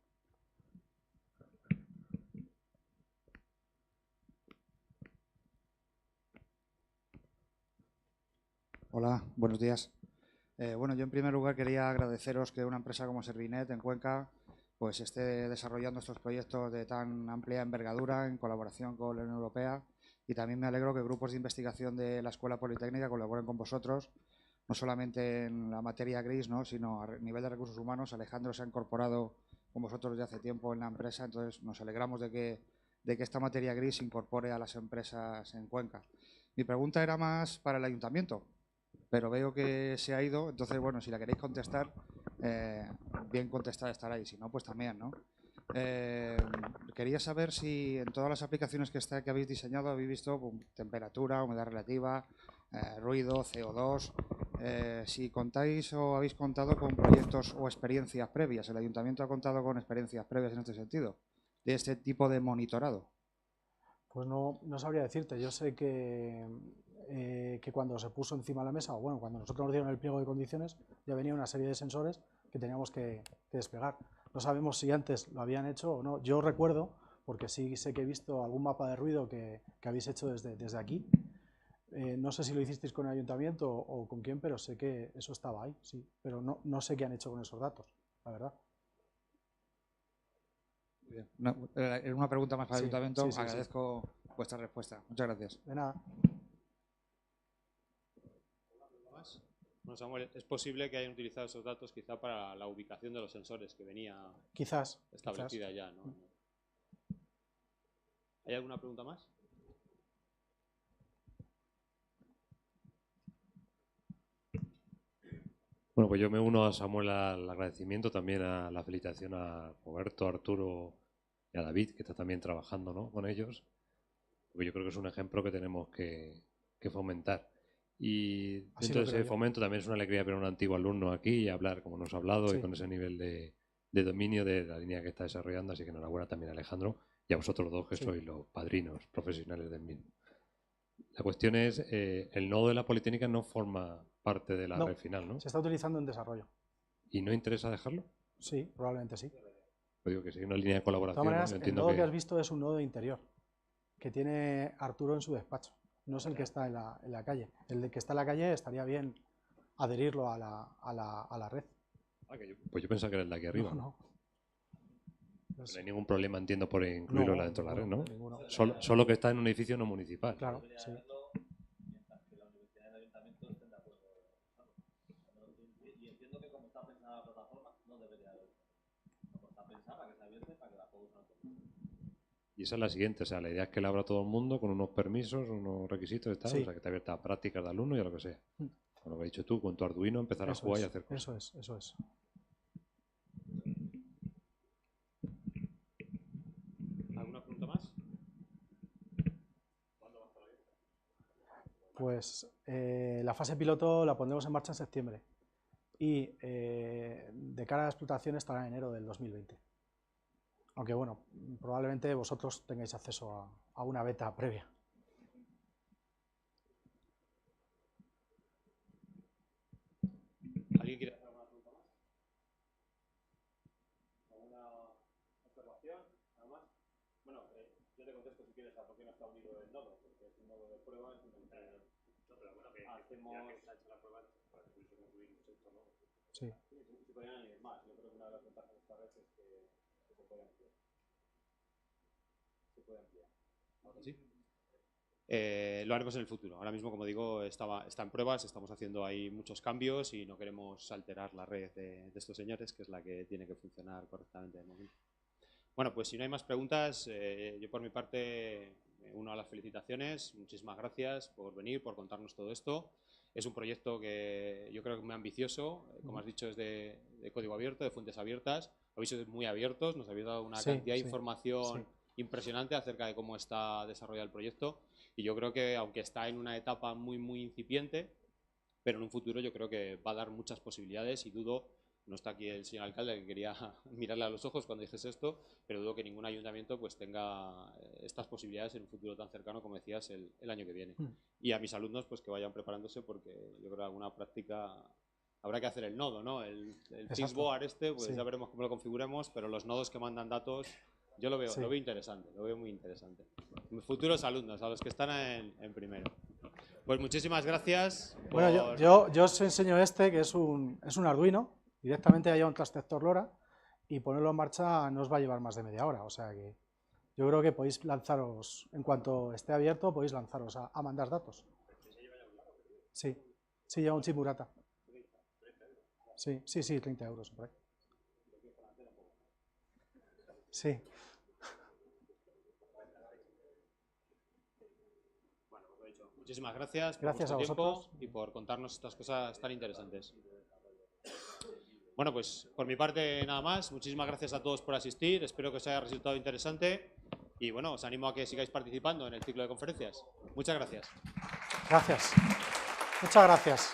Hola, buenos días. Bueno, yo en primer lugar quería agradeceros que una empresa como Servinet en Cuenca pues esté desarrollando estos proyectos de tan amplia envergadura en colaboración con la Unión Europea, y también me alegro que grupos de investigación de la Escuela Politécnica colaboren con vosotros, no solamente en la materia gris, ¿no?, sino a nivel de recursos humanos. Alejandro se ha incorporado con vosotros desde hace tiempo en la empresa, entonces nos alegramos de que esta materia gris se incorpore a las empresas en Cuenca. Mi pregunta era más para el ayuntamiento, pero veo que se ha ido, entonces, bueno, si la queréis contestar, bien contestada estará, y si no, pues también, ¿no? Quería saber si en todas las aplicaciones que habéis diseñado habéis visto temperatura, humedad relativa, ruido, CO2, si contáis o habéis contado con proyectos o experiencias previas. ¿El ayuntamiento ha contado con experiencias previas en este sentido, de este tipo de monitorado? Pues no sabría decirte. Yo sé que cuando se puso encima de la mesa, o bueno, cuando nosotros nos dieron el pliego de condiciones, ya venía una serie de sensores que teníamos que desplegar. No sabemos si antes lo habían hecho o no. Yo recuerdo, porque sí sé que he visto algún mapa de ruido que habéis hecho desde aquí. No sé si lo hicisteis con el ayuntamiento o con quién, pero sé que eso estaba ahí, sí. Pero no sé qué han hecho con esos datos, la verdad. Bien. Una pregunta más para el ayuntamiento. Sí. Agradezco vuestra respuesta. Muchas gracias. De nada. Bueno, Samuel, es posible que hayan utilizado esos datos quizá para la ubicación de los sensores que venía establecida ya, ¿no? ¿Hay alguna pregunta más? Bueno, pues yo me uno a Samuel al agradecimiento, también a la felicitación a Roberto, a Arturo y a David, que está también trabajando, ¿no?, con ellos, porque yo creo que es un ejemplo que tenemos que fomentar. Y dentro de ese fomento también es una alegría ver a un antiguo alumno aquí y hablar como nos ha hablado, y con ese nivel de dominio de la línea que está desarrollando. Así que enhorabuena también a Alejandro y a vosotros dos, que sois los padrinos profesionales del mismo. La cuestión es, el nodo de la Politécnica no forma parte de la red final, ¿no? Se está utilizando en desarrollo. ¿Y no interesa dejarlo? Sí, probablemente sí. Pues digo que sí, una línea de colaboración. De todas maneras, el nodo que has visto es un nodo interior, que tiene Arturo en su despacho. No es el que está en la calle. El que está en la calle estaría bien adherirlo a la red. Pues yo pensaba que era el de aquí arriba. No. No hay ningún problema, entiendo, por incluirlo dentro de la red, ¿no? Ninguno. Solo que está en un edificio no municipal. Claro, sí. Y entiendo que como está pensada la plataforma, no debería haber. Como está pensada para que sea abierta y para que la pueda usar todo el mundo. Y esa es la siguiente, o sea, la idea es que la abra todo el mundo con unos permisos, unos requisitos y tal, o sea, que esté abierta a prácticas de alumnos y a lo que sea. Con lo que has dicho tú, con tu Arduino empezar a jugar y hacer cosas. Eso es. ¿Alguna pregunta más? ¿Cuándo va a estar abierta? Pues la fase piloto la pondremos en marcha en septiembre y de cara a la explotación estará en enero del 2020. Aunque bueno, probablemente vosotros tengáis acceso a una beta previa. ¿Alguien quiere hacer alguna pregunta más? ¿Alguna observación? ¿Nada más? Bueno, yo te contesto si quieres a por qué no está unido el nodo, porque es un nodo de prueba, es un nodo que hacemos... Ya que se ha hecho la prueba, para que pudiésemos subir esto, ¿no? Sí. Se podrían añadir más. Yo creo que una de las ventajas de esta red es que se puede ampliar. ¿Ahora sí? Lo haremos en el futuro. Ahora mismo, como digo, está en pruebas, estamos haciendo ahí muchos cambios y no queremos alterar la red de estos señores, que es la que tiene que funcionar correctamente de momento. Bueno, pues si no hay más preguntas, yo por mi parte me uno a las felicitaciones. Muchísimas gracias por venir, por contarnos todo esto. Es un proyecto que yo creo que es muy ambicioso, como has dicho, es de código abierto, de fuentes abiertas. Habéis sido muy abiertos, nos habéis dado una cantidad de información impresionante acerca de cómo está desarrollado el proyecto. y yo creo que aunque está en una etapa muy incipiente, pero en un futuro yo creo que va a dar muchas posibilidades y dudo, no está aquí el señor alcalde que quería mirarle a los ojos cuando dijese esto, pero dudo que ningún ayuntamiento pues tenga estas posibilidades en un futuro tan cercano como decías el año que viene. Y a mis alumnos pues que vayan preparándose porque yo creo que alguna práctica habrá que hacer el nodo, ¿no? El Fishboard pues sí, ya veremos cómo lo configuremos, pero los nodos que mandan datos yo lo veo, sí, lo veo interesante, lo veo muy interesante. Futuros alumnos, a los que están en primero. Pues muchísimas gracias. Bueno, yo os enseño este, que es un Arduino, directamente haya un transceptor LoRa, y ponerlo en marcha no os va a llevar más de media hora, o sea que yo creo que podéis lanzaros, en cuanto esté abierto, podéis lanzaros a mandar datos. Sí, sí, lleva un chip Murata. Sí, 30 euros por ahí. Sí. Bueno, pues lo he dicho. Muchísimas gracias por Gracias vuestro a vosotros. tiempo y por contarnos estas cosas tan interesantes. Bueno, pues por mi parte nada más. Muchísimas gracias a todos por asistir. Espero que os haya resultado interesante y bueno, os animo a que sigáis participando en el ciclo de conferencias. Muchas gracias. Gracias. Muchas gracias.